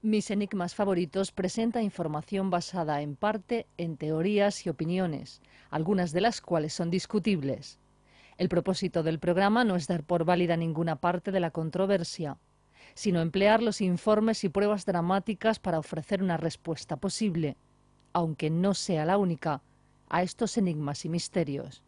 Mis enigmas favoritos presenta información basada en parte en teorías y opiniones, algunas de las cuales son discutibles. El propósito del programa no es dar por válida ninguna parte de la controversia, sino emplear los informes y pruebas dramáticas para ofrecer una respuesta posible, aunque no sea la única, a estos enigmas y misterios.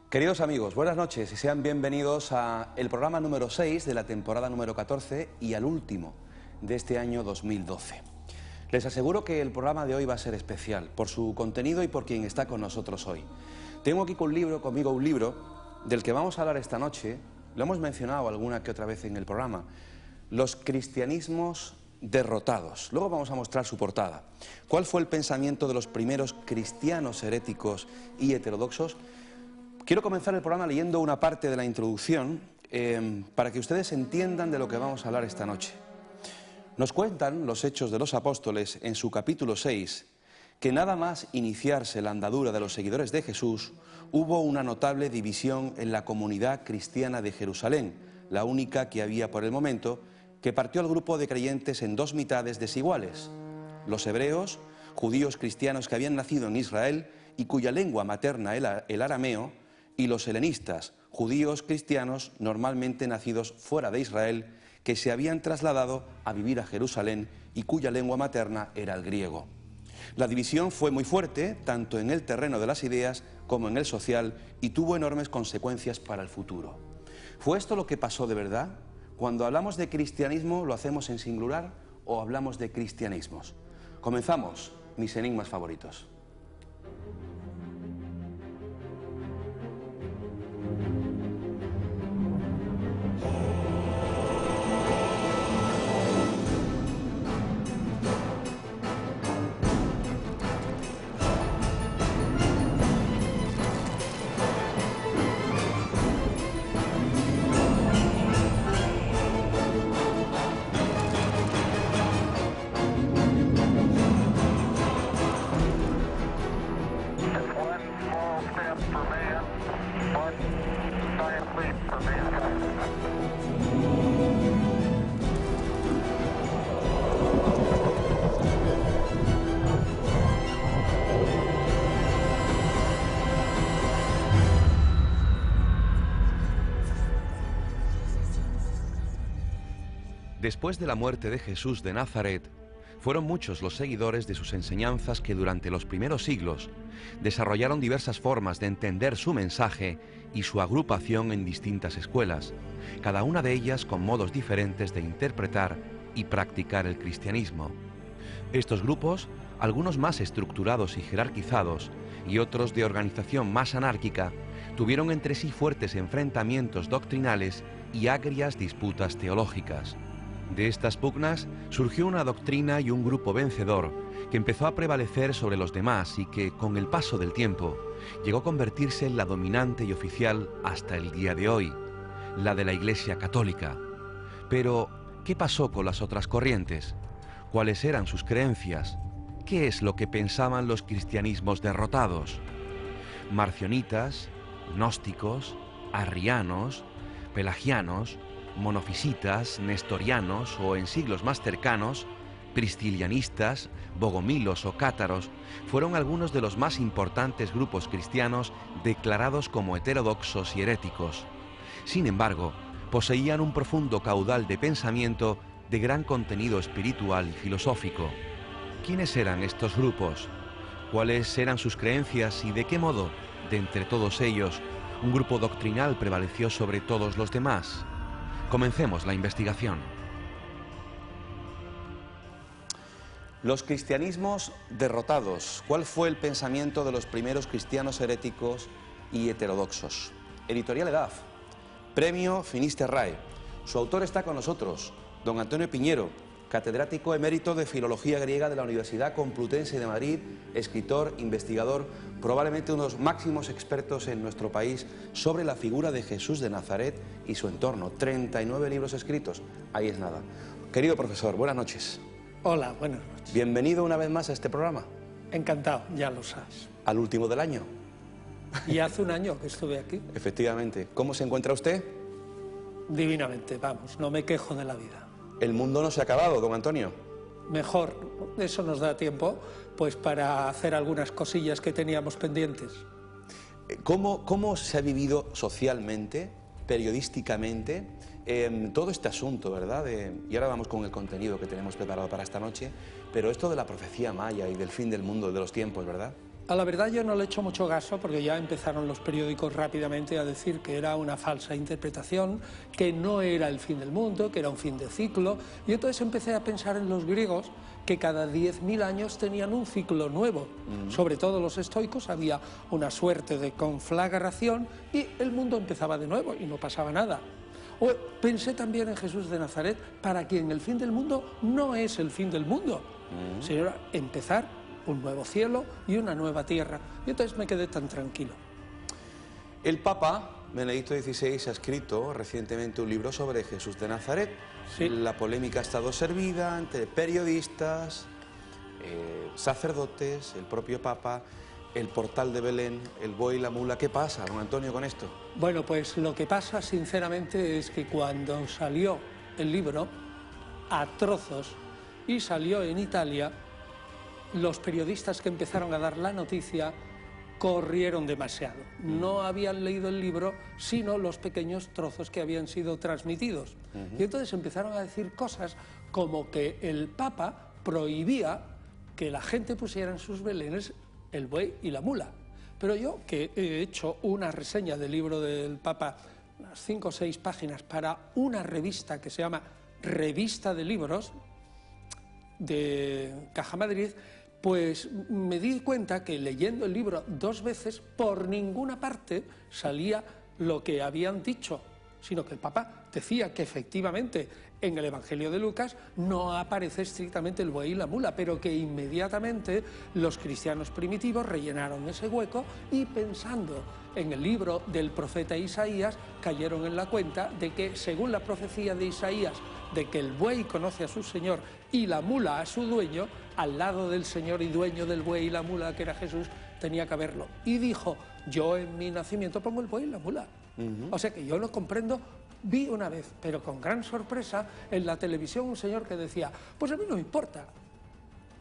Queridos amigos, buenas noches y sean bienvenidos a el programa número 6 de la temporada número 14 y al último de este año 2012. Les aseguro que el programa de hoy va a ser especial por su contenido y por quien está con nosotros hoy. Tengo aquí conmigo un libro del que vamos a hablar esta noche, lo hemos mencionado alguna que otra vez en el programa, Los cristianismos derrotados. Luego vamos a mostrar su portada. ¿Cuál fue el pensamiento de los primeros cristianos heréticos y heterodoxos? Quiero comenzar el programa leyendo una parte de la introducción para que ustedes entiendan de lo que vamos a hablar esta noche. Nos cuentan los Hechos de los Apóstoles en su capítulo 6 que nada más iniciarse la andadura de los seguidores de Jesús, hubo una notable división en la comunidad cristiana de Jerusalén, la única que había por el momento, que partió al grupo de creyentes en dos mitades desiguales: los hebreos, judíos cristianos que habían nacido en Israel y cuya lengua materna el arameo, y los helenistas, judíos cristianos normalmente nacidos fuera de Israel, que se habían trasladado a vivir a Jerusalén y cuya lengua materna era el griego. La división fue muy fuerte, tanto en el terreno de las ideas como en el social, y tuvo enormes consecuencias para el futuro. ¿Fue esto lo que pasó de verdad? Cuando hablamos de cristianismo, ¿lo hacemos en singular o hablamos de cristianismos? Comenzamos, mis enigmas favoritos. Después de la muerte de Jesús de Nazaret, fueron muchos los seguidores de sus enseñanzas que durante los primeros siglos desarrollaron diversas formas de entender su mensaje y su agrupación en distintas escuelas, cada una de ellas con modos diferentes de interpretar y practicar el cristianismo. Estos grupos, algunos más estructurados y jerarquizados y otros de organización más anárquica, tuvieron entre sí fuertes enfrentamientos doctrinales y agrias disputas teológicas. De estas pugnas surgió una doctrina y un grupo vencedor que empezó a prevalecer sobre los demás y que, con el paso del tiempo, llegó a convertirse en la dominante y oficial hasta el día de hoy, la de la Iglesia Católica. Pero, ¿qué pasó con las otras corrientes? ¿Cuáles eran sus creencias? ¿Qué es lo que pensaban los cristianismos derrotados? Marcionitas, gnósticos, arrianos, pelagianos, monofisitas, nestorianos o, en siglos más cercanos, priscilianistas, bogomilos o cátaros fueron algunos de los más importantes grupos cristianos declarados como heterodoxos y heréticos. Sin embargo, poseían un profundo caudal de pensamiento de gran contenido espiritual y filosófico. ¿Quiénes eran estos grupos? ¿Cuáles eran sus creencias y de qué modo, de entre todos ellos, un grupo doctrinal prevaleció sobre todos los demás? Comencemos la investigación. Los cristianismos derrotados. ¿Cuál fue el pensamiento de los primeros cristianos heréticos y heterodoxos? Editorial EDAF, Premio Finisterrae. Su autor está con nosotros, don Antonio Piñero, catedrático emérito de Filología Griega de la Universidad Complutense de Madrid, escritor, investigador, probablemente uno de los máximos expertos en nuestro país sobre la figura de Jesús de Nazaret y su entorno. 39 libros escritos, ahí es nada. Querido profesor, buenas noches. Hola, buenas noches. Bienvenido una vez más a este programa. Encantado, ya lo sabes. Al último del año. Y hace un año que estuve aquí. Efectivamente. ¿Cómo se encuentra usted? Divinamente, vamos, no me quejo de la vida. El mundo no se ha acabado, don Antonio. Mejor, eso nos da tiempo pues para hacer algunas cosillas que teníamos pendientes. ¿Cómo se ha vivido socialmente, periodísticamente, todo este asunto, verdad? Y ahora vamos con el contenido que tenemos preparado para esta noche, pero esto de la profecía maya y del fin del mundo, de los tiempos, ¿verdad? A la verdad yo no le echo mucho gasto porque ya empezaron los periódicos rápidamente a decir que era una falsa interpretación, que no era el fin del mundo, que era un fin de ciclo, y entonces empecé a pensar en los griegos que cada 10.000 años tenían un ciclo nuevo. Sobre todo los estoicos había una suerte de conflagración y el mundo empezaba de nuevo y no pasaba nada. O pensé también en Jesús de Nazaret, para quien el fin del mundo no es el fin del mundo, sino empezar un nuevo cielo y una nueva tierra. Y entonces me quedé tan tranquilo. El Papa Benedicto XVI ha escrito recientemente un libro sobre Jesús de Nazaret. Sí. La polémica ha estado servida entre periodistas, sacerdotes, el propio Papa, el portal de Belén, el buey y la mula. ¿Qué pasa, don Antonio, con esto? Bueno, pues lo que pasa sinceramente es que cuando salió el libro a trozos y salió en Italia, los periodistas que empezaron a dar la noticia corrieron demasiado. No habían leído el libro, sino los pequeños trozos que habían sido transmitidos. Y entonces empezaron a decir cosas como que el Papa prohibía que la gente pusiera en sus belenes el buey y la mula. Pero yo, que he hecho una reseña del libro del Papa, unas 5 o 6 páginas, para una revista que se llama Revista de Libros, de Caja Madrid, pues me di cuenta que leyendo el libro 2 veces, por ninguna parte salía lo que habían dicho, sino que el Papa decía que efectivamente en el Evangelio de Lucas no aparece estrictamente el buey y la mula, pero que inmediatamente los cristianos primitivos rellenaron ese hueco y, pensando en el libro del profeta Isaías, cayeron en la cuenta de que, según la profecía de Isaías, de que el buey conoce a su señor y la mula a su dueño, al lado del señor y dueño del buey y la mula, que era Jesús, tenía que haberlo. Y dijo: yo en mi nacimiento pongo el buey y la mula. O sea que yo lo comprendo. Vi una vez, pero con gran sorpresa, en la televisión un señor que decía: pues a mí no me importa,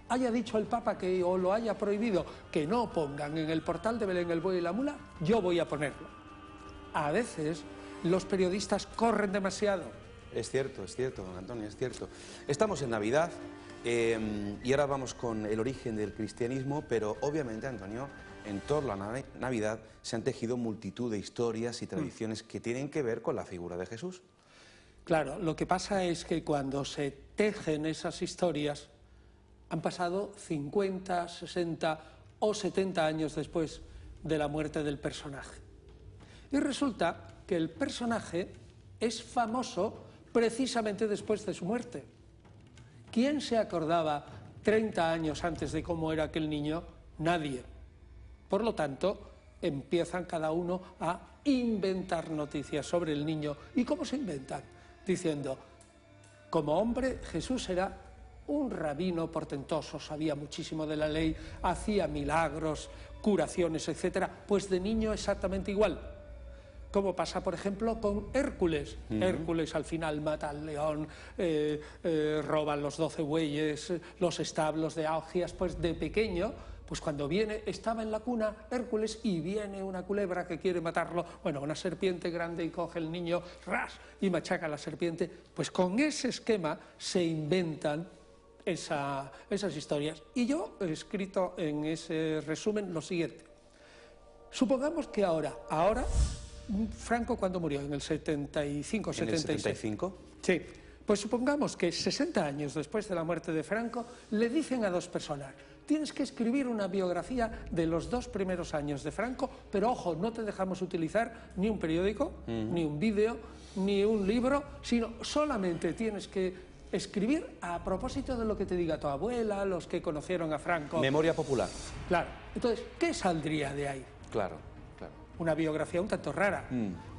haya dicho el Papa que, o lo haya prohibido, que no pongan en el portal de Belén el buey y la mula, yo voy a ponerlo. A veces los periodistas corren demasiado. Es cierto, don Antonio, es cierto. Estamos en Navidad y ahora vamos con el origen del cristianismo, pero obviamente, Antonio, en torno a la Navidad se han tejido multitud de historias y tradiciones que tienen que ver con la figura de Jesús. Claro, lo que pasa es que cuando se tejen esas historias, han pasado 50, 60 o 70 años después de la muerte del personaje. Y resulta que el personaje es famoso precisamente después de su muerte. ¿Quién se acordaba 30 años antes de cómo era aquel niño? Nadie. Por lo tanto, empiezan cada uno a inventar noticias sobre el niño. ¿Y cómo se inventan? Diciendo: como hombre, Jesús era un rabino portentoso, sabía muchísimo de la ley, hacía milagros, curaciones, etc. Pues de niño exactamente igual. Como pasa, por ejemplo, con Hércules. Hércules al final mata al león, roba los 12 bueyes, los establos de Augias. Pues de pequeño, pues cuando estaba en la cuna Hércules y viene una culebra que quiere matarlo, bueno, una serpiente grande, y coge el niño, ras, y machaca a la serpiente. Pues con ese esquema se inventan esas historias. Y yo he escrito en ese resumen lo siguiente. Supongamos que ahora Franco, ¿cuándo murió? ¿En el 75, 76? ¿En el 75? Sí. Pues supongamos que 60 años después de la muerte de Franco le dicen a 2 personas: tienes que escribir una biografía de los 2 primeros años de Franco, pero ojo, no te dejamos utilizar ni un periódico, ni un vídeo, ni un libro, sino solamente tienes que escribir a propósito de lo que te diga tu abuela, los que conocieron a Franco. Memoria popular. Claro. Entonces, ¿qué saldría de ahí? Claro. Una biografía un tanto rara.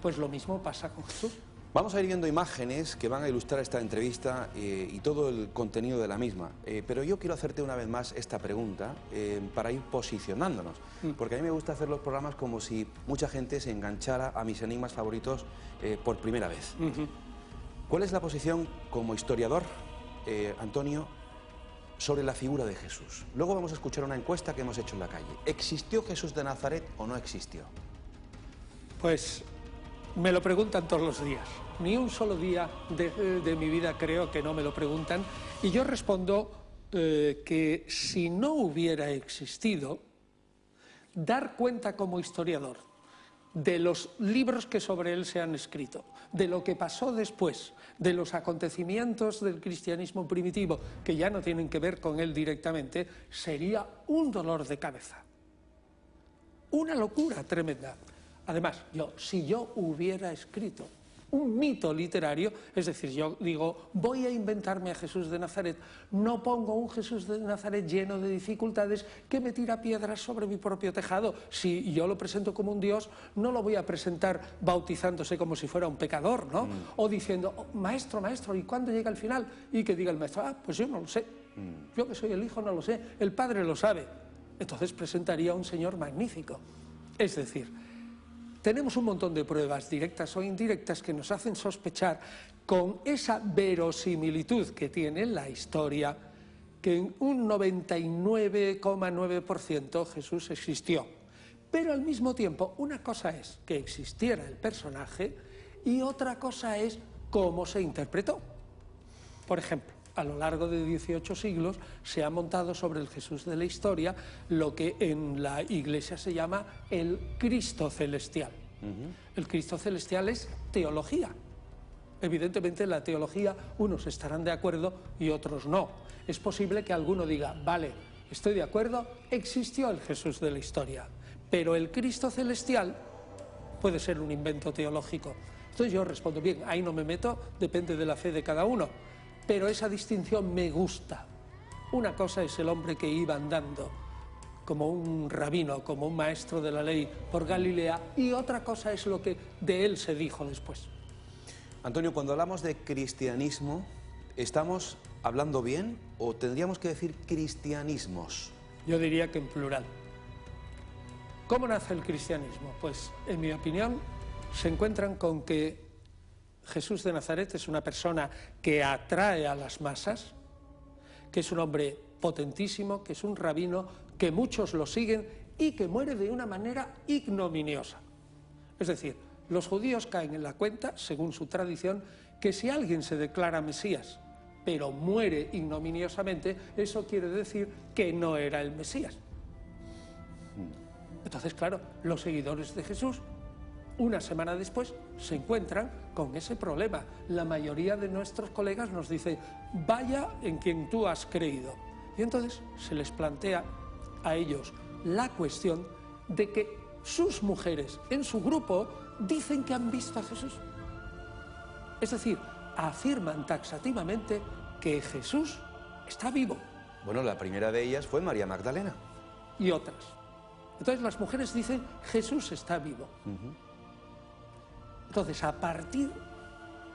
Pues lo mismo pasa con Jesús. Vamos a ir viendo imágenes que van a ilustrar esta entrevista y todo el contenido de la misma. Pero yo quiero hacerte una vez más esta pregunta para ir posicionándonos. Porque a mí me gusta hacer los programas como si mucha gente se enganchara a mis enigmas favoritos por primera vez. ¿Cuál es la posición como historiador, Antonio, sobre la figura de Jesús? Luego vamos a escuchar una encuesta que hemos hecho en la calle. ¿Existió Jesús de Nazaret o no existió? Pues me lo preguntan todos los días. Ni un solo día de mi vida creo que no me lo preguntan. Y yo respondo que si no hubiera existido, dar cuenta como historiador de los libros que sobre él se han escrito, de lo que pasó después, de los acontecimientos del cristianismo primitivo, que ya no tienen que ver con él directamente, sería un dolor de cabeza. Una locura tremenda. Además, si yo hubiera escrito un mito literario, es decir, yo digo, voy a inventarme a Jesús de Nazaret, no pongo un Jesús de Nazaret lleno de dificultades que me tira piedras sobre mi propio tejado. Si yo lo presento como un Dios, no lo voy a presentar bautizándose como si fuera un pecador, ¿no? O diciendo, oh, maestro, maestro, ¿y cuándo llega el final? Y que diga el maestro, pues yo no lo sé, yo que soy el hijo no lo sé, el padre lo sabe. Entonces presentaría a un señor magnífico. Es decir, tenemos un montón de pruebas directas o indirectas que nos hacen sospechar con esa verosimilitud que tiene la historia que en un 99,9% Jesús existió. Pero al mismo tiempo, una cosa es que existiera el personaje y otra cosa es cómo se interpretó. Por ejemplo, a lo largo de 18 siglos se ha montado sobre el Jesús de la historia lo que en la Iglesia se llama el Cristo celestial. El Cristo celestial es teología. Evidentemente la teología, unos estarán de acuerdo y otros no. Es posible que alguno diga, vale, estoy de acuerdo, existió el Jesús de la historia, pero el Cristo celestial puede ser un invento teológico. Entonces yo respondo, bien, ahí no me meto, depende de la fe de cada uno. Pero esa distinción me gusta. Una cosa es el hombre que iba andando como un rabino, como un maestro de la ley por Galilea, y otra cosa es lo que de él se dijo después. Antonio, cuando hablamos de cristianismo, ¿estamos hablando bien o tendríamos que decir cristianismos? Yo diría que en plural. ¿Cómo nace el cristianismo? Pues, en mi opinión, se encuentran con que Jesús de Nazaret es una persona que atrae a las masas, que es un hombre potentísimo, que es un rabino, que muchos lo siguen y que muere de una manera ignominiosa. Es decir, los judíos caen en la cuenta, según su tradición, que si alguien se declara Mesías, pero muere ignominiosamente, eso quiere decir que no era el Mesías. Entonces, claro, los seguidores de Jesús, una semana después, se encuentran con ese problema. La mayoría de nuestros colegas nos dicen, vaya en quien tú has creído. Y entonces se les plantea a ellos la cuestión de que sus mujeres en su grupo dicen que han visto a Jesús. Es decir, afirman taxativamente que Jesús está vivo. Bueno, la primera de ellas fue María Magdalena. Y otras. Entonces las mujeres dicen, Jesús está vivo. Entonces, a partir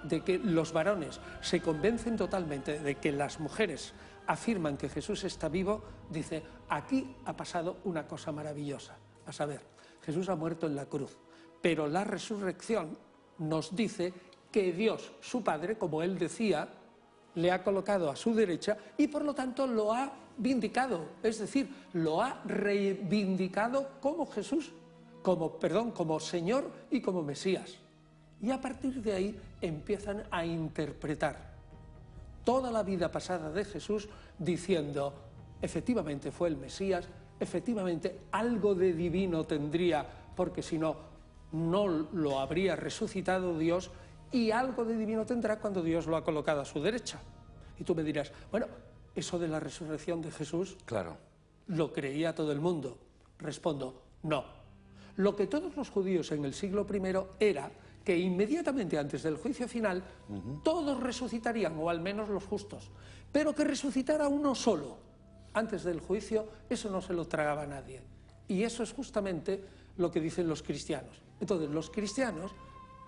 de que los varones se convencen totalmente de que las mujeres afirman que Jesús está vivo, dice, aquí ha pasado una cosa maravillosa. A saber, Jesús ha muerto en la cruz, pero la resurrección nos dice que Dios, su Padre, como él decía, le ha colocado a su derecha y por lo tanto lo ha vindicado, es decir, lo ha reivindicado como Jesús, como Señor y como Mesías. Y a partir de ahí empiezan a interpretar toda la vida pasada de Jesús diciendo, efectivamente fue el Mesías, efectivamente algo de divino tendría, porque si no, no lo habría resucitado Dios, y algo de divino tendrá cuando Dios lo ha colocado a su derecha. Y tú me dirás, bueno, eso de la resurrección de Jesús, claro, lo creía todo el mundo. Respondo, no. Lo que todos los judíos en el siglo I era que inmediatamente antes del juicio final todos resucitarían, o al menos los justos, pero que resucitara uno solo antes del juicio, eso no se lo tragaba nadie. Y eso es justamente lo que dicen los cristianos. Entonces los cristianos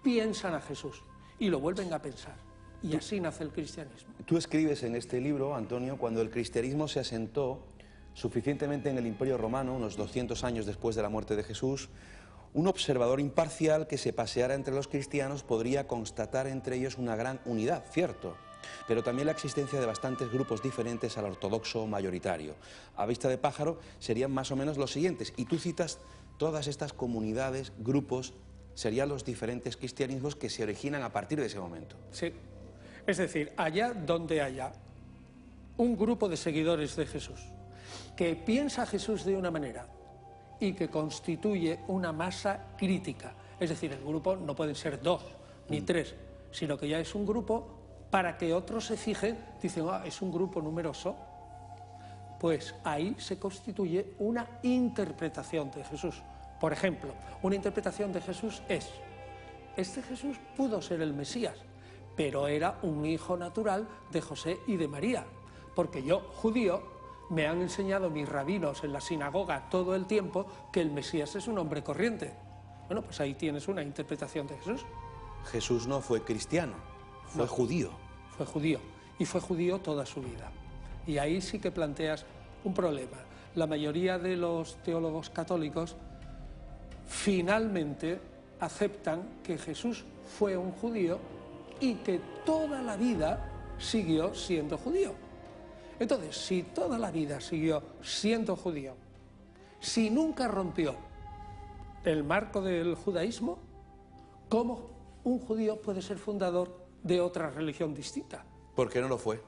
piensan a Jesús y lo vuelven a pensar. Y así nace el cristianismo. Tú escribes en este libro, Antonio, cuando el cristianismo se asentó suficientemente en el Imperio Romano, unos 200 años después de la muerte de Jesús, un observador imparcial que se paseara entre los cristianos podría constatar entre ellos una gran unidad, cierto, pero también la existencia de bastantes grupos diferentes al ortodoxo mayoritario. A vista de pájaro serían más o menos los siguientes, y tú citas todas estas comunidades, grupos, serían los diferentes cristianismos que se originan a partir de ese momento. Sí, es decir, allá donde haya un grupo de seguidores de Jesús que piensa a Jesús de una manera y que constituye una masa crítica, es decir, el grupo no pueden ser 2 ni 3, sino que ya es un grupo para que otros se fijen, dicen, es un grupo numeroso, pues ahí se constituye una interpretación de Jesús. Por ejemplo, una interpretación de Jesús es, este Jesús pudo ser el Mesías, pero era un hijo natural de José y de María, porque yo, judío, me han enseñado mis rabinos en la sinagoga todo el tiempo que el Mesías es un hombre corriente. Bueno, pues ahí tienes una interpretación de Jesús. Jesús no fue cristiano, fue judío. Fue judío, y fue judío toda su vida. Y ahí sí que planteas un problema. La mayoría de los teólogos católicos finalmente aceptan que Jesús fue un judío y que toda la vida siguió siendo judío. Entonces, si toda la vida siguió siendo judío, si nunca rompió el marco del judaísmo, ¿cómo un judío puede ser fundador de otra religión distinta? ¿Por qué no lo fue?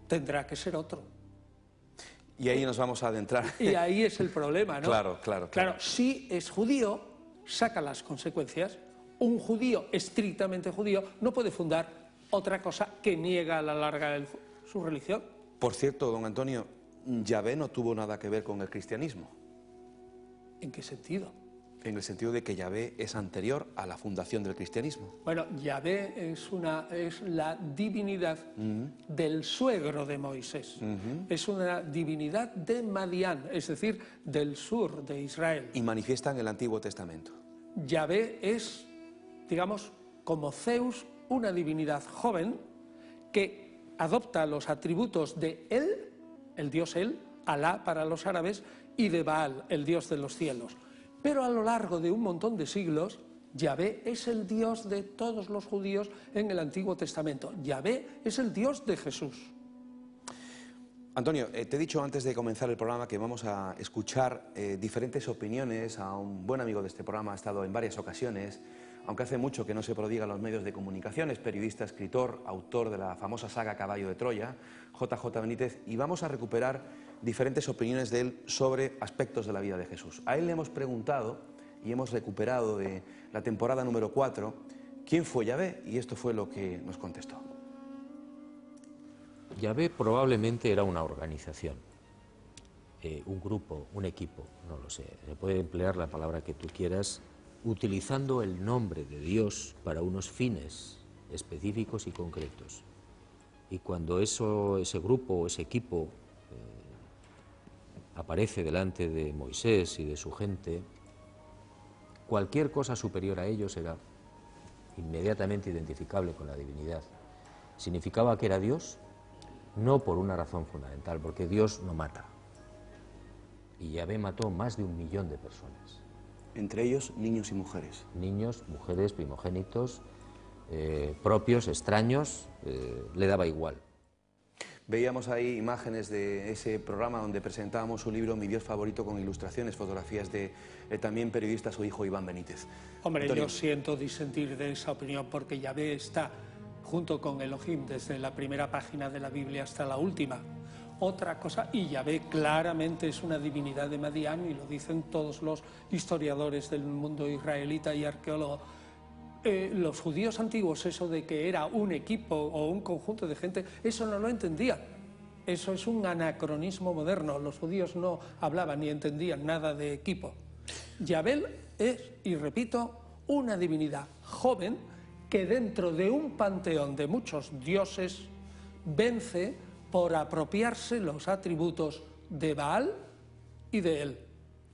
Tendrá que ser otro. Y ahí nos vamos a adentrar. Y ahí es el problema, ¿no? Claro. Si es judío, saca las consecuencias. Un judío estrictamente judío no puede fundar otra cosa que niega a la larga su religión. Por cierto, don Antonio, Yahvé no tuvo nada que ver con el cristianismo. ¿En qué sentido? En el sentido de que Yahvé es anterior a la fundación del cristianismo. Bueno, Yahvé es la divinidad del suegro de Moisés. Es una divinidad de Madián, es decir, del sur de Israel. Y manifiesta en el Antiguo Testamento. Yahvé es, digamos, como Zeus, una divinidad joven que adopta los atributos de él, el dios él, Alá para los árabes, y de Baal, el dios de los cielos. Pero a lo largo de un montón de siglos, Yahvé es el Dios de todos los judíos en el Antiguo Testamento. Yahvé es el Dios de Jesús. Antonio, te he dicho antes de comenzar el programa que vamos a escuchar diferentes opiniones. A un buen amigo de este programa ha estado en varias ocasiones, aunque hace mucho que no se prodiga en los medios de comunicación. Es periodista, escritor, autor de la famosa saga Caballo de Troya, JJ Benítez, y vamos a recuperar diferentes opiniones de él sobre aspectos de la vida de Jesús. A él le hemos preguntado y hemos recuperado de la temporada número 4 quién fue Yahvé, y esto fue lo que nos contestó. Yahvé probablemente era una organización, un grupo, un equipo, no lo sé, se puede emplear la palabra que tú quieras, utilizando el nombre de Dios para unos fines específicos y concretos. Y cuando ese grupo o ese equipo aparece delante de Moisés y de su gente, cualquier cosa superior a ellos era inmediatamente identificable con la divinidad. Significaba que era Dios, no por una razón fundamental, porque Dios no mata. Y Yahvé mató más de 1 millón de personas. Entre ellos, niños y mujeres. Niños, mujeres, primogénitos, propios, extraños, le daba igual. Veíamos ahí imágenes de ese programa donde presentábamos su libro Mi Dios favorito, con ilustraciones, fotografías de también periodista, su hijo Iván Benítez. Hombre, Antonio, yo siento disentir de esa opinión porque Yahvé está junto con Elohim desde la primera página de la Biblia hasta la última. Otra cosa, y Yahvé claramente es una divinidad de Madián, y lo dicen todos los historiadores del mundo israelita y arqueólogos. Los judíos antiguos, eso de que era un equipo o un conjunto de gente, eso no lo entendían. Eso es un anacronismo moderno. Los judíos no hablaban ni entendían nada de equipo. Yahvé es, y repito, una divinidad joven que dentro de un panteón de muchos dioses vence por apropiarse los atributos de Baal y de él,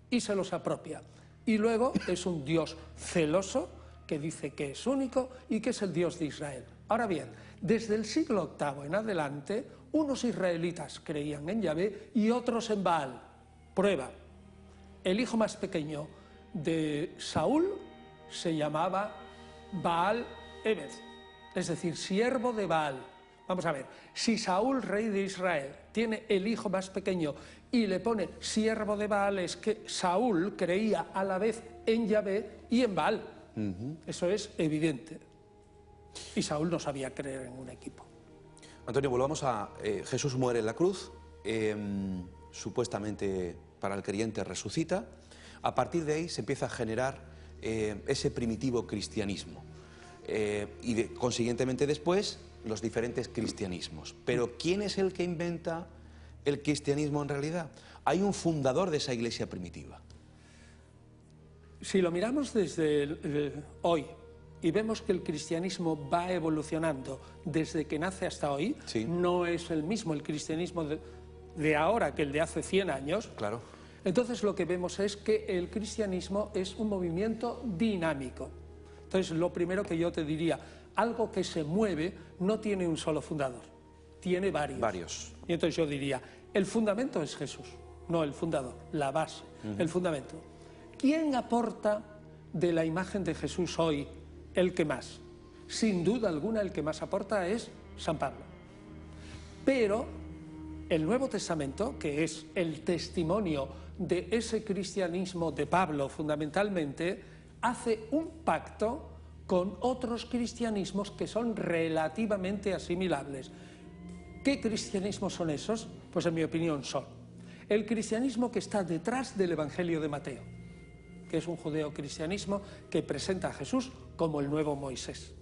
y se los apropia. Y luego es un Dios celoso que dice que es único y que es el Dios de Israel. Ahora bien, desde el siglo VIII en adelante, unos israelitas creían en Yahvé y otros en Baal. Prueba, el hijo más pequeño de Saúl se llamaba Baal Ebed, es decir, siervo de Baal. Vamos a ver, si Saúl, rey de Israel, tiene el hijo más pequeño y le pone siervo de Baal, es que Saúl creía a la vez en Yahvé y en Baal. Eso es evidente. Y Saúl no sabía creer en un equipo. Antonio, volvamos a Jesús muere en la cruz, supuestamente para el creyente resucita. A partir de ahí se empieza a generar ese primitivo cristianismo y consiguientemente después los diferentes cristianismos. Pero ¿quién es el que inventa el cristianismo en realidad? Hay un fundador de esa iglesia primitiva. Si lo miramos desde hoy y vemos que el cristianismo va evolucionando desde que nace hasta hoy, sí, no es el mismo el cristianismo de ahora que el de hace 100 años. Claro. Entonces lo que vemos es que el cristianismo es un movimiento dinámico. Entonces lo primero que yo te diría, algo que se mueve no tiene un solo fundador, tiene varios. Y entonces yo diría, el fundamento es Jesús, no el fundador, la base, el fundamento. ¿Quién aporta de la imagen de Jesús hoy el que más? Sin duda alguna el que más aporta es San Pablo. Pero el Nuevo Testamento, que es el testimonio de ese cristianismo de Pablo fundamentalmente, hace un pacto con otros cristianismos que son relativamente asimilables. ¿Qué cristianismos son esos? Pues en mi opinión son el cristianismo que está detrás del Evangelio de Mateo, que es un judeocristianismo que presenta a Jesús como el nuevo Moisés.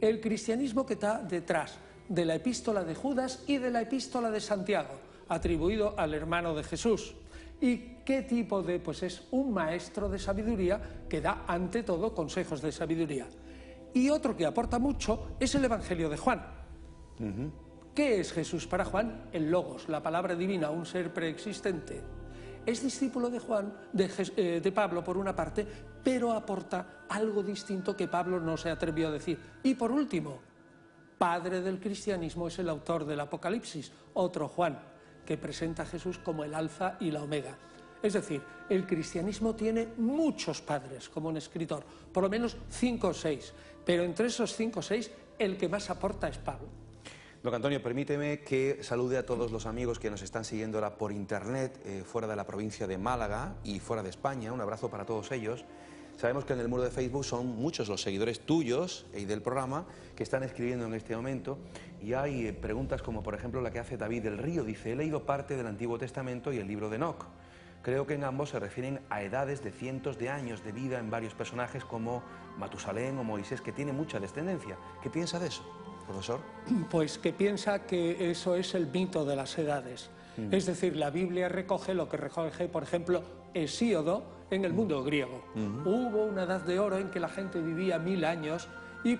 El cristianismo que está detrás de la epístola de Judas y de la epístola de Santiago, atribuido al hermano de Jesús. ¿Y qué tipo de? Pues es un maestro de sabiduría que da ante todo consejos de sabiduría. Y otro que aporta mucho es el Evangelio de Juan. ¿Qué es Jesús para Juan? El Logos, la palabra divina, un ser preexistente. Es discípulo de de Pablo por una parte, pero aporta algo distinto que Pablo no se atrevió a decir. Y por último, padre del cristianismo es el autor del Apocalipsis, otro Juan, que presenta a Jesús como el alfa y la omega. Es decir, el cristianismo tiene muchos padres, como un escritor, por lo menos 5 o 6, pero entre esos 5 o 6, el que más aporta es Pablo. Don Antonio, permíteme que salude a todos los amigos que nos están siguiendo ahora por internet, fuera de la provincia de Málaga y fuera de España. Un abrazo para todos ellos. Sabemos que en el muro de Facebook son muchos los seguidores tuyos y del programa que están escribiendo en este momento, y hay preguntas como por ejemplo la que hace David del Río. Dice: he leído parte del Antiguo Testamento y el libro de Enoc. Creo que en ambos se refieren a edades de cientos de años de vida en varios personajes como Matusalén o Moisés, que tiene mucha descendencia. ¿Qué piensa de eso, profesor? Pues que piensa que eso es el mito de las edades. Es decir, la Biblia recoge lo que recoge, por ejemplo, Hesíodo en el mundo griego. Hubo una edad de oro en que la gente vivía 1000 años,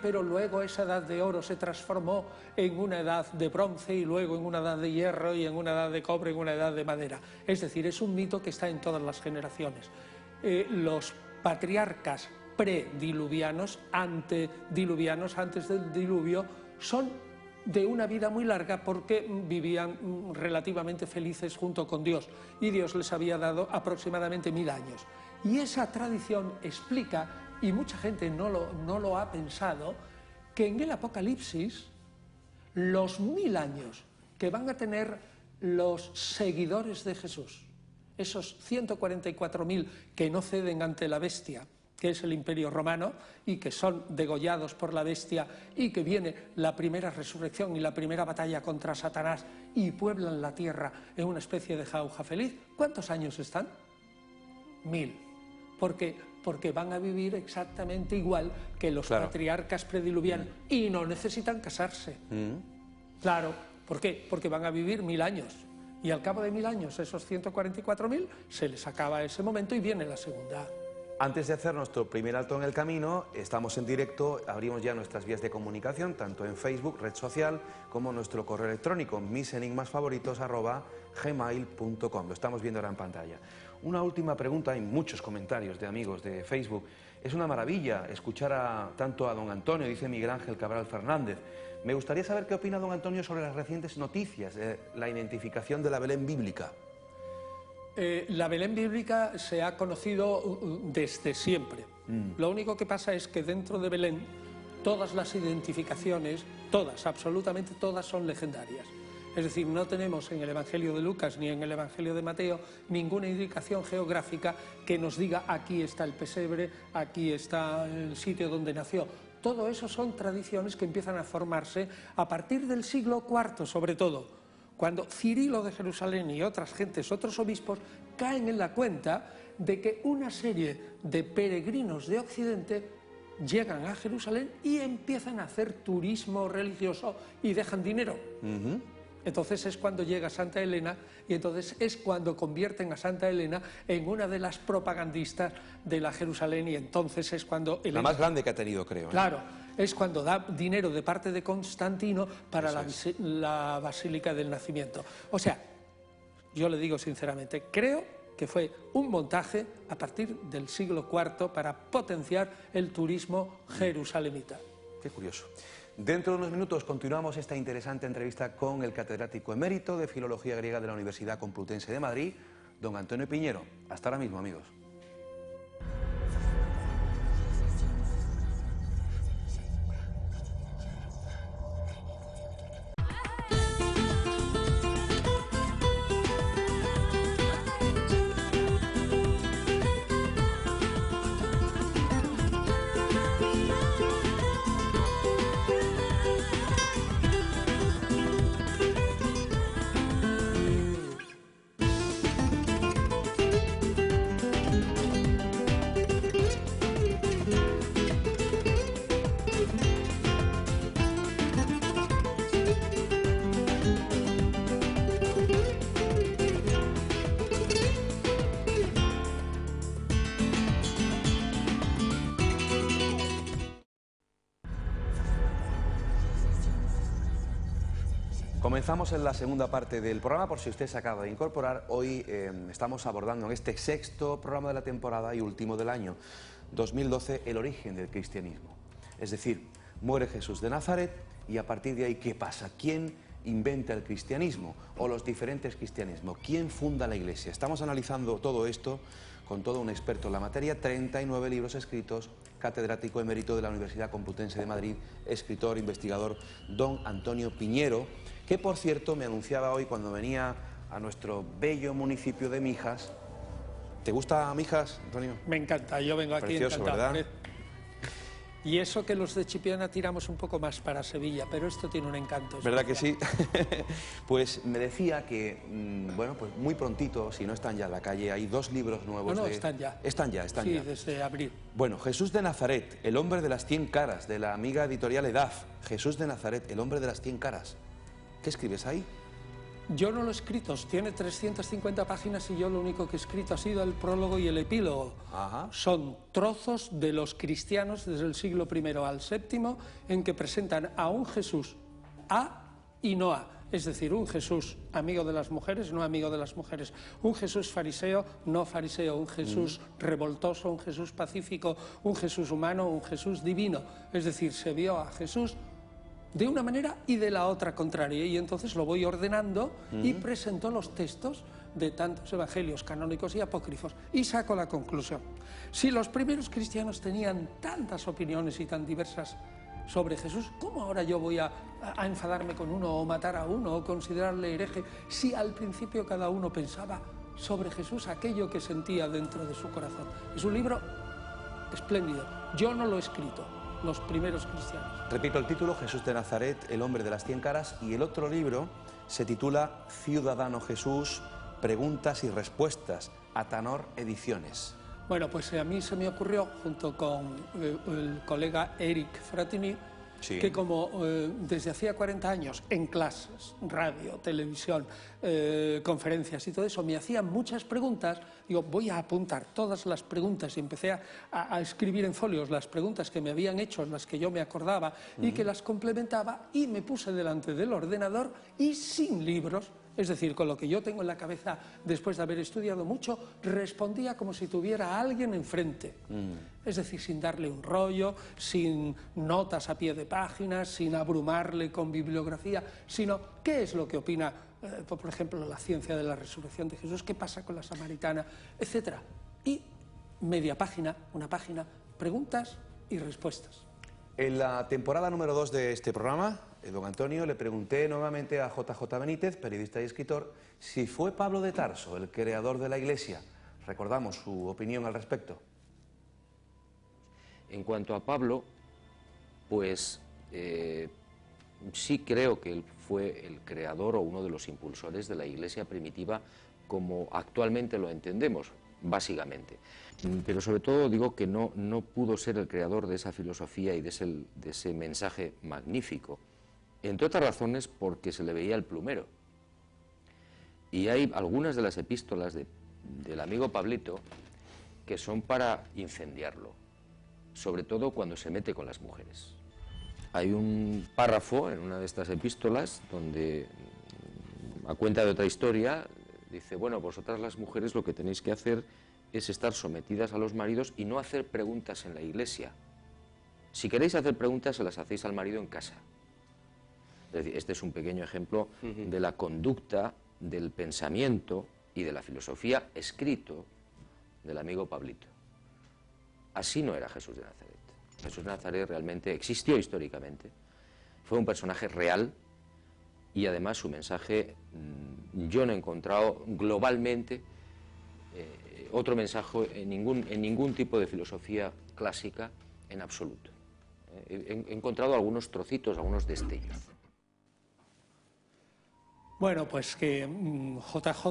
pero luego esa edad de oro se transformó en una edad de bronce y luego en una edad de hierro y en una edad de cobre y en una edad de madera. Es decir, es un mito que está en todas las generaciones. Los patriarcas prediluvianos, antediluvianos, antes del diluvio, son de una vida muy larga porque vivían relativamente felices junto con Dios y Dios les había dado aproximadamente 1000 años. Y esa tradición explica, y mucha gente no lo ha pensado, que en el Apocalipsis los 1000 años que van a tener los seguidores de Jesús, esos 144.000 que no ceden ante la bestia, que es el Imperio Romano, y que son degollados por la bestia, y que viene la primera resurrección y la primera batalla contra Satanás y pueblan la tierra en una especie de jauja feliz. ¿Cuántos años están? 1000. Porque van a vivir exactamente igual que los patriarcas prediluvianos y no necesitan casarse. Claro, ¿por qué? Porque van a vivir 1000 años. Y al cabo de 1000 años, esos 144.000, se les acaba ese momento y viene la segunda. Antes de hacer nuestro primer alto en el camino, estamos en directo, abrimos ya nuestras vías de comunicación, tanto en Facebook, red social, como nuestro correo electrónico, misenigmasfavoritos@gmail.com. Lo estamos viendo ahora en pantalla. Una última pregunta, hay muchos comentarios de amigos de Facebook. Es una maravilla escuchar tanto a don Antonio, dice Miguel Ángel Cabral Fernández. Me gustaría saber qué opina don Antonio sobre las recientes noticias de la identificación de la Belén bíblica. La Belén bíblica se ha conocido desde siempre. Lo único que pasa es que dentro de Belén todas las identificaciones, todas, absolutamente todas, son legendarias. Es decir, no tenemos en el Evangelio de Lucas ni en el Evangelio de Mateo ninguna indicación geográfica que nos diga aquí está el pesebre, aquí está el sitio donde nació. Todo eso son tradiciones que empiezan a formarse a partir del siglo IV, sobre todo, cuando Cirilo de Jerusalén y otras gentes, otros obispos, caen en la cuenta de que una serie de peregrinos de Occidente llegan a Jerusalén y empiezan a hacer turismo religioso y dejan dinero. Entonces es cuando llega Santa Elena y entonces es cuando convierten a Santa Elena en una de las propagandistas de la Jerusalén y entonces es cuando... La más grande que ha tenido, creo. Claro, es cuando da dinero de parte de Constantino para la Basílica del Nacimiento. O sea, yo le digo sinceramente, creo que fue un montaje a partir del siglo IV para potenciar el turismo jerusalemita. Qué curioso. Dentro de unos minutos continuamos esta interesante entrevista con el catedrático emérito de Filología Griega de la Universidad Complutense de Madrid, don Antonio Piñero. Hasta ahora mismo, amigos. Comenzamos en la segunda parte del programa, por si usted se acaba de incorporar. Hoy estamos abordando en este sexto programa de la temporada y último del año 2012 el origen del cristianismo. Es decir, muere Jesús de Nazaret y a partir de ahí, ¿qué pasa? ¿Quién inventa el cristianismo o los diferentes cristianismos? ¿Quién funda la Iglesia? Estamos analizando todo esto con todo un experto en la materia, 39 libros escritos, catedrático emérito de la Universidad Complutense de Madrid, escritor, investigador, don Antonio Piñero, que por cierto me anunciaba hoy cuando venía a nuestro bello municipio de Mijas. ¿Te gusta Mijas, Antonio? Me encanta, yo vengo aquí precioso, encantado. ¿verdad? Y eso que los de Chipiona tiramos un poco más para Sevilla, pero esto tiene un encanto. ¿Verdad que sí? Pues me decía que, bueno, pues muy prontito, si no están ya en la calle, hay 2 libros nuevos. No, están ya. Están ya. Sí, desde abril. Bueno, Jesús de Nazaret, el hombre de las 100 caras, de la amiga editorial Edaf. Jesús de Nazaret, el hombre de las 100 caras. ¿Qué escribes ahí? Yo no lo he escrito, tiene 350 páginas y yo lo único que he escrito ha sido el prólogo y el epílogo. Ajá. Son trozos de los cristianos desde el siglo I al VII en que presentan a un Jesús A y no A. Es decir, un Jesús amigo de las mujeres, no amigo de las mujeres. Un Jesús fariseo, no fariseo. Un Jesús revoltoso, un Jesús pacífico. Un Jesús humano, un Jesús divino. Es decir, se vio a Jesús de una manera y de la otra contraria, y entonces lo voy ordenando y presento los textos de tantos evangelios canónicos y apócrifos y saco la conclusión. Si los primeros cristianos tenían tantas opiniones y tan diversas sobre Jesús, ¿cómo ahora yo voy a enfadarme con uno o matar a uno o considerarle hereje si al principio cada uno pensaba sobre Jesús aquello que sentía dentro de su corazón? Es un libro espléndido. Yo no lo he escrito, los primeros cristianos. Repito el título, Jesús de Nazaret, el hombre de las 100 caras, y el otro libro se titula Ciudadano Jesús, preguntas y respuestas, Atanor Ediciones. Bueno, pues a mí se me ocurrió, junto con el colega Eric Fratini, sí, que como desde hacía 40 años en clases, radio, televisión, conferencias y todo eso, me hacían muchas preguntas, digo, voy a apuntar todas las preguntas y empecé a escribir en folios las preguntas que me habían hecho, las que yo me acordaba y que las complementaba, y me puse delante del ordenador y sin libros Es decir, con lo que yo tengo en la cabeza después de haber estudiado mucho, respondía como si tuviera a alguien enfrente. Es decir, sin darle un rollo, sin notas a pie de páginas, sin abrumarle con bibliografía, sino qué es lo que opina, por ejemplo, la ciencia de la resurrección de Jesús, qué pasa con la samaritana, etcétera. Y media página, una página, preguntas y respuestas. En la temporada número 2 de este programa, don Antonio, le pregunté nuevamente a JJ Benítez, periodista y escritor, si fue Pablo de Tarso el creador de la Iglesia. Recordamos su opinión al respecto. En cuanto a Pablo, pues sí creo que él fue el creador o uno de los impulsores de la Iglesia primitiva como actualmente lo entendemos, básicamente. Pero sobre todo digo que no pudo ser el creador de esa filosofía y de ese mensaje magnífico. Entre otras razones porque se le veía el plumero. Y hay algunas de las epístolas del amigo Pablito que son para incendiarlo, sobre todo cuando se mete con las mujeres. Hay un párrafo en una de estas epístolas donde, a cuenta de otra historia, dice, bueno, vosotras las mujeres lo que tenéis que hacer es estar sometidas a los maridos y no hacer preguntas en la iglesia. Si queréis hacer preguntas, se las hacéis al marido en casa. Es decir, este es un pequeño ejemplo de la conducta, del pensamiento y de la filosofía escrito del amigo Pablito. Así no era Jesús de Nazaret. Jesús de Nazaret realmente existió históricamente, fue un personaje real y además su mensaje, yo no he encontrado globalmente otro mensaje en ningún tipo de filosofía clásica en absoluto. He encontrado algunos trocitos, algunos destellos. Bueno, pues que JJ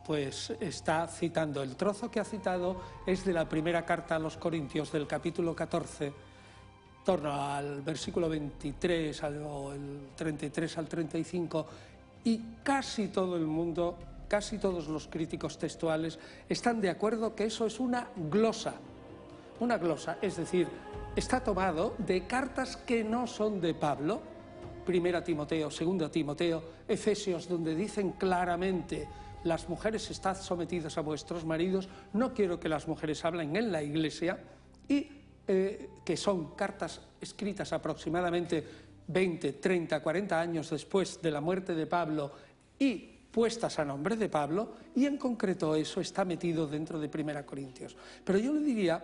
pues está citando, el trozo que ha citado es de la primera carta a los Corintios del capítulo 14, en torno al versículo 23 o el 33 al 35, y casi todo el mundo, casi todos los críticos textuales están de acuerdo que eso es una glosa, es decir, está tomado de cartas que no son de Pablo, Primera Timoteo, Segunda Timoteo, Efesios, donde dicen claramente: las mujeres estad sometidas a vuestros maridos, no quiero que las mujeres hablen en la iglesia, y que son cartas escritas aproximadamente 20, 30, 40 años después de la muerte de Pablo y puestas a nombre de Pablo, y en concreto eso está metido dentro de Primera Corintios. Pero yo le diría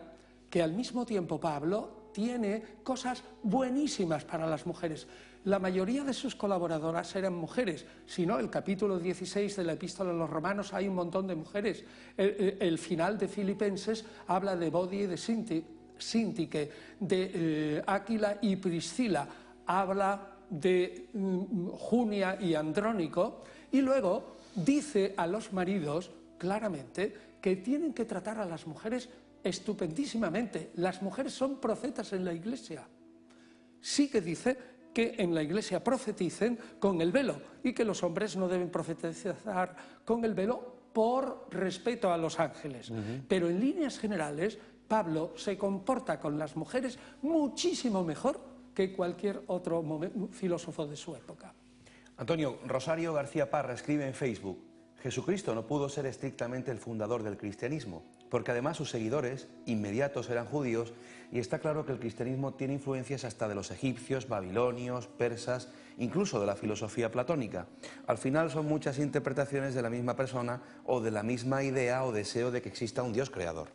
que al mismo tiempo Pablo tiene cosas buenísimas para las mujeres. La mayoría de sus colaboradoras eran mujeres, si no, el capítulo 16 de la Epístola a los Romanos hay un montón de mujeres. El final de Filipenses habla de Bodie y de Síntique, de Áquila y Priscila, habla de Junia y Andrónico, y luego dice a los maridos claramente que tienen que tratar a las mujeres estupendísimamente. Las mujeres son profetas en la Iglesia. Sí que dice que en la Iglesia profeticen con el velo y que los hombres no deben profetizar con el velo por respeto a los ángeles. Pero en líneas generales, Pablo se comporta con las mujeres muchísimo mejor que cualquier otro filósofo de su época. Antonio, Rosario García Parra escribe en Facebook: Jesucristo no pudo ser estrictamente el fundador del cristianismo, porque además sus seguidores inmediatos eran judíos, y está claro que el cristianismo tiene influencias hasta de los egipcios, babilonios, persas, incluso de la filosofía platónica. Al final son muchas interpretaciones de la misma persona o de la misma idea o deseo de que exista un Dios creador.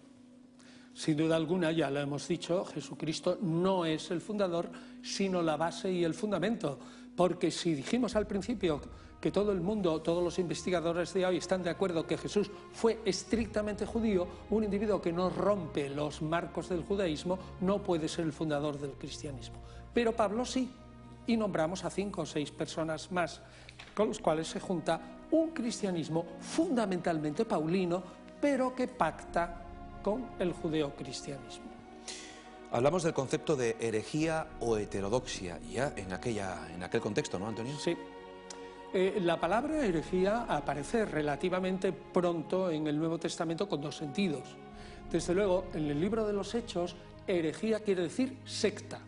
Sin duda alguna, ya lo hemos dicho, Jesucristo no es el fundador, sino la base y el fundamento. Porque si dijimos al principio que todo el mundo, todos los investigadores de hoy están de acuerdo que Jesús fue estrictamente judío, un individuo que no rompe los marcos del judaísmo no puede ser el fundador del cristianismo. Pero Pablo sí, y nombramos a 5 o 6 personas más, con los cuales se junta un cristianismo fundamentalmente paulino, pero que pacta con el judeocristianismo. Hablamos del concepto de herejía o heterodoxia, ya en aquel contexto, ¿no, Antonio? Sí. La palabra herejía aparece relativamente pronto en el Nuevo Testamento con 2 sentidos. Desde luego, en el libro de los Hechos, herejía quiere decir secta.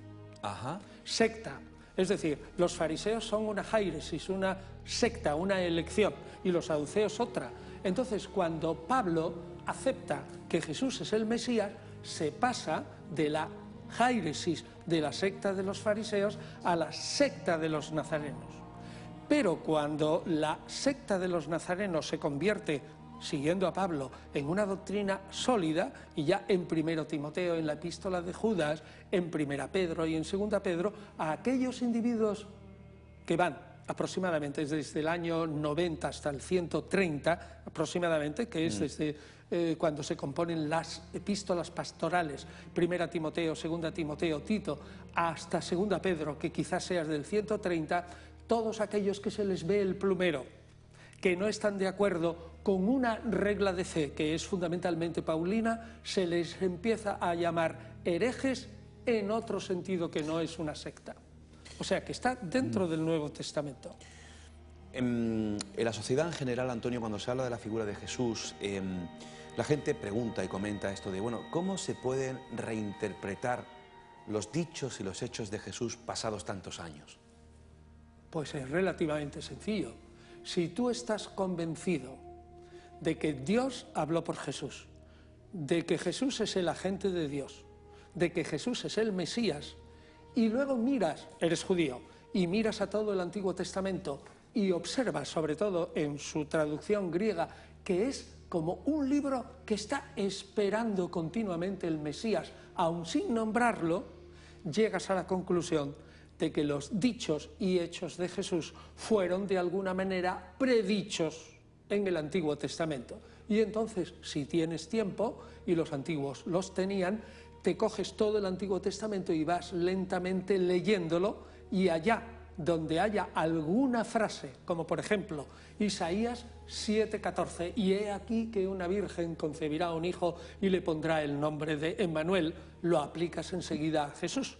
Ajá. Secta. Es decir, los fariseos son una jairesis, una secta, una elección, y los saduceos otra. Entonces, cuando Pablo acepta que Jesús es el Mesías, se pasa de la jairesis de la secta de los fariseos a la secta de los nazarenos. Pero cuando la secta de los nazarenos se convierte, siguiendo a Pablo, en una doctrina sólida, y ya en 1 Timoteo, en la epístola de Judas, en 1 Pedro y en 2 Pedro, a aquellos individuos que van aproximadamente desde el año 90 hasta el 130, aproximadamente, que es desde cuando se componen las epístolas pastorales, 1 Timoteo, 2 Timoteo, Tito, hasta 2 Pedro, que quizás sea del 130, todos aquellos que se les ve el plumero, que no están de acuerdo con una regla de fe que es fundamentalmente paulina, se les empieza a llamar herejes en otro sentido que no es una secta. O sea, que está dentro del Nuevo Testamento. En la sociedad en general, Antonio, cuando se habla de la figura de Jesús, la gente pregunta y comenta esto de, bueno, ¿cómo se pueden reinterpretar los dichos y los hechos de Jesús pasados tantos años? Pues es relativamente sencillo. Si tú estás convencido de que Dios habló por Jesús, de que Jesús es el agente de Dios, de que Jesús es el Mesías, y luego miras, eres judío, y miras a todo el Antiguo Testamento y observas, sobre todo en su traducción griega, que es como un libro que está esperando continuamente el Mesías, aun sin nombrarlo, llegas a la conclusión de que los dichos y hechos de Jesús fueron de alguna manera predichos en el Antiguo Testamento. Y entonces, si tienes tiempo, y los antiguos los tenían, te coges todo el Antiguo Testamento y vas lentamente leyéndolo, y allá donde haya alguna frase, como por ejemplo Isaías 7:14, y he aquí que una virgen concebirá un hijo y le pondrá el nombre de Emmanuel, lo aplicas enseguida a Jesús.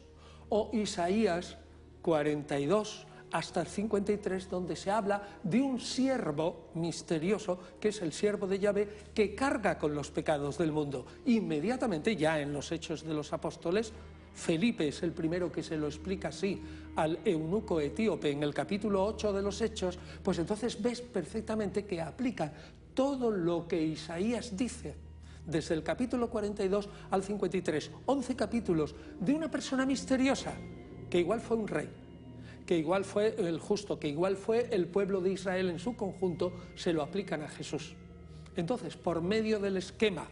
O Isaías 42 hasta el 53, donde se habla de un siervo misterioso, que es el siervo de Yahvé, que carga con los pecados del mundo. Inmediatamente, ya en los Hechos de los Apóstoles, Felipe es el primero que se lo explica así al eunuco etíope en el capítulo 8 de los Hechos, pues entonces ves perfectamente que aplica todo lo que Isaías dice, desde el capítulo 42 al 53, 11 capítulos de una persona misteriosa, que igual fue un rey, que igual fue el justo, que igual fue el pueblo de Israel en su conjunto, se lo aplican a Jesús. Entonces, por medio del esquema,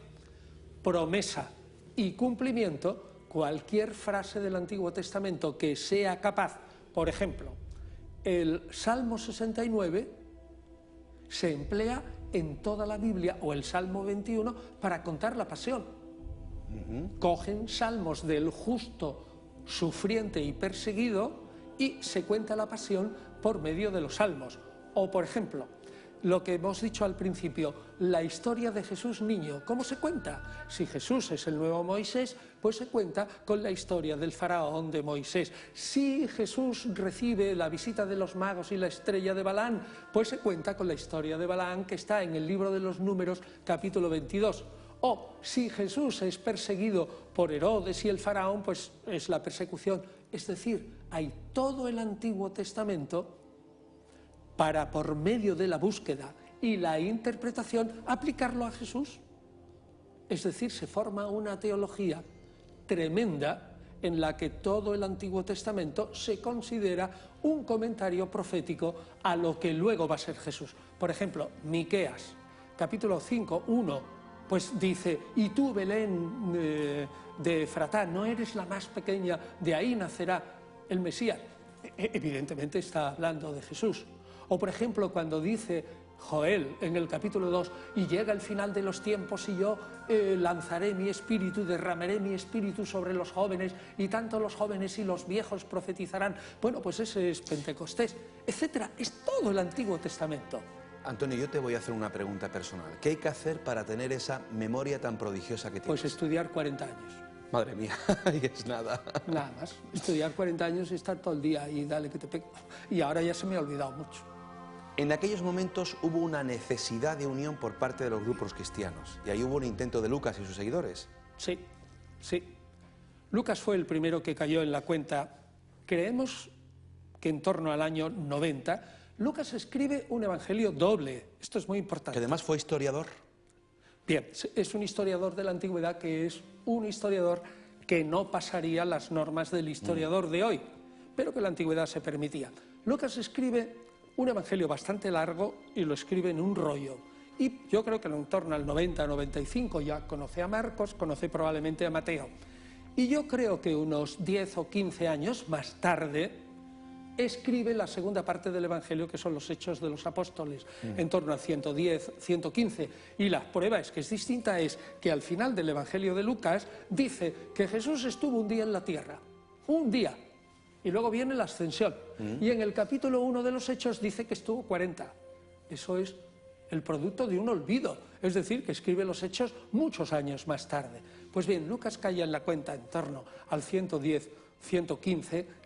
promesa y cumplimiento, cualquier frase del Antiguo Testamento que sea capaz, por ejemplo, el Salmo 69 se emplea en toda la Biblia, o el Salmo 21, para contar la pasión. Cogen salmos del justo sufriente y perseguido y se cuenta la pasión por medio de los salmos. O, por ejemplo, lo que hemos dicho al principio, la historia de Jesús niño. ¿Cómo se cuenta? Si Jesús es el nuevo Moisés, pues se cuenta con la historia del faraón de Moisés. Si Jesús recibe la visita de los magos y la estrella de Balaán, pues se cuenta con la historia de Balaán, que está en el libro de los Números, capítulo 22. O si Jesús es perseguido por Herodes y el faraón, pues es la persecución. Es decir, hay todo el Antiguo Testamento para, por medio de la búsqueda y la interpretación, aplicarlo a Jesús. Es decir, se forma una teología tremenda en la que todo el Antiguo Testamento se considera un comentario profético a lo que luego va a ser Jesús. Por ejemplo, Miqueas, capítulo 5, 1, pues dice, y tú, Belén de Efratá, no eres la más pequeña, de ahí nacerá el Mesías. Evidentemente está hablando de Jesús. O por ejemplo, cuando dice Joel en el capítulo 2, y llega el final de los tiempos y yo lanzaré mi espíritu, derramaré mi espíritu sobre los jóvenes, y tanto los jóvenes y los viejos profetizarán. Bueno, pues ese es Pentecostés, etcétera. Es todo el Antiguo Testamento. Antonio, yo te voy a hacer una pregunta personal. ¿Qué hay que hacer para tener esa memoria tan prodigiosa que tienes? Pues estudiar 40 años. Madre mía, y es nada. Nada más. Estudiar 40 años y estar todo el día y dale que te pego. Y ahora ya se me ha olvidado mucho. En aquellos momentos hubo una necesidad de unión por parte de los grupos cristianos. Y ahí hubo un intento de Lucas y sus seguidores. Sí, sí. Lucas fue el primero que cayó en la cuenta. Creemos que en torno al año 90, Lucas escribe un evangelio doble. Esto es muy importante. Que además fue historiador. Bien, es un historiador de la antigüedad que es un historiador que no pasaría las normas del historiador de hoy, pero que en la antigüedad se permitía. Lucas escribe un evangelio bastante largo y lo escribe en un rollo. Y yo creo que en torno al 90-95 ya conoce a Marcos, conoce probablemente a Mateo. Y yo creo que unos 10 o 15 años más tarde escribe la segunda parte del Evangelio, que son los Hechos de los Apóstoles, en torno al 110, 115. Y la prueba es que es distinta, es que al final del Evangelio de Lucas dice que Jesús estuvo un día en la tierra, un día, y luego viene la ascensión. Y en el capítulo 1 de los Hechos dice que estuvo 40. Eso es el producto de un olvido, es decir, que escribe los Hechos muchos años más tarde. Pues bien, Lucas cae en la cuenta en torno al 110, 115,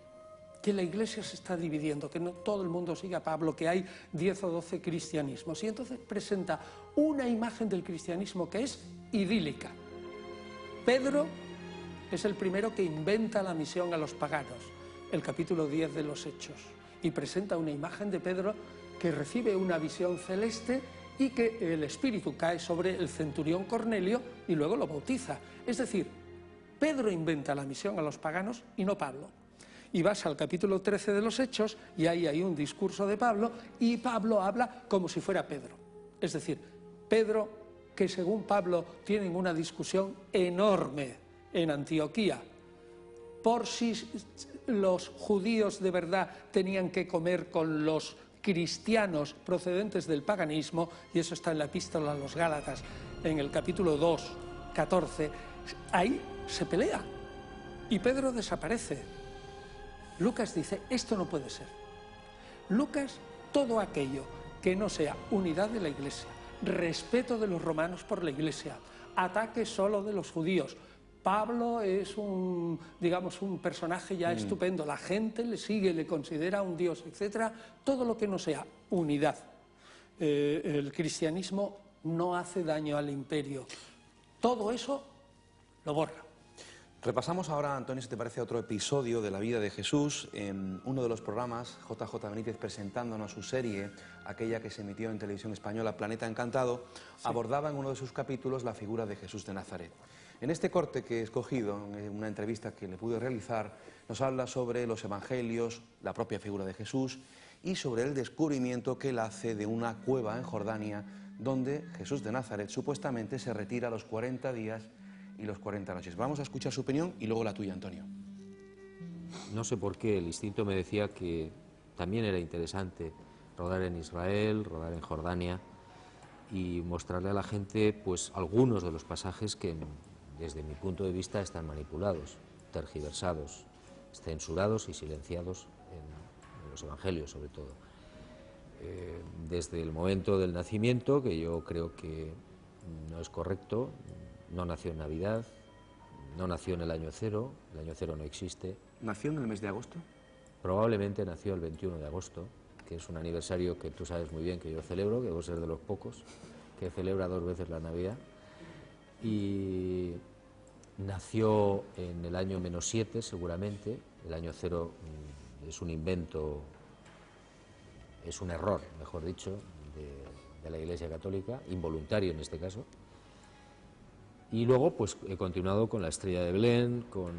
que la Iglesia se está dividiendo, que no todo el mundo sigue a Pablo, que hay 10 o 12 cristianismos. Y entonces presenta una imagen del cristianismo que es idílica. Pedro es el primero que inventa la misión a los paganos, el capítulo 10 de los Hechos, y presenta una imagen de Pedro que recibe una visión celeste y que el Espíritu cae sobre el centurión Cornelio y luego lo bautiza. Es decir, Pedro inventa la misión a los paganos y no Pablo. Y vas al capítulo 13 de los Hechos y ahí hay un discurso de Pablo y Pablo habla como si fuera Pedro. Es decir, Pedro, que según Pablo tienen una discusión enorme en Antioquía por si los judíos de verdad tenían que comer con los cristianos procedentes del paganismo, y eso está en la epístola a los Gálatas, en el capítulo 2, 14, ahí se pelea y Pedro desaparece. Lucas dice, esto no puede ser. Lucas, todo aquello que no sea unidad de la Iglesia, respeto de los romanos por la Iglesia, ataque solo de los judíos. Pablo es un personaje ya estupendo, la gente le sigue, le considera un dios, etc. Todo lo que no sea unidad. El cristianismo no hace daño al imperio. Todo eso lo borra. Repasamos ahora, Antonio, si te parece, otro episodio de la vida de Jesús. En uno de los programas, JJ Benítez presentándonos su serie, aquella que se emitió en televisión española, Planeta Encantado, abordaba en uno de sus capítulos la figura de Jesús de Nazaret. En este corte que he escogido, en una entrevista que le pude realizar, nos habla sobre los evangelios, la propia figura de Jesús y sobre el descubrimiento que él hace de una cueva en Jordania donde Jesús de Nazaret supuestamente se retira a los 40 días y los 40 noches. Vamos a escuchar su opinión y luego la tuya, Antonio. No sé por qué, el instinto me decía que también era interesante rodar en Israel, rodar en Jordania y mostrarle a la gente pues algunos de los pasajes que desde mi punto de vista están manipulados, tergiversados, censurados y silenciados en los evangelios sobre todo. Desde el momento del nacimiento, que yo creo que no es correcto, no nació en Navidad, no nació en el año cero no existe. ¿Nació en el mes de agosto? Probablemente nació el 21 de agosto, que es un aniversario que tú sabes muy bien que yo celebro, que debo ser de los pocos que celebra 2 veces la Navidad. Y nació en el año -7 seguramente, el año 0 es un invento, es un error, mejor dicho, de la Iglesia Católica, involuntario en este caso. Y luego pues he continuado con la estrella de Belén, con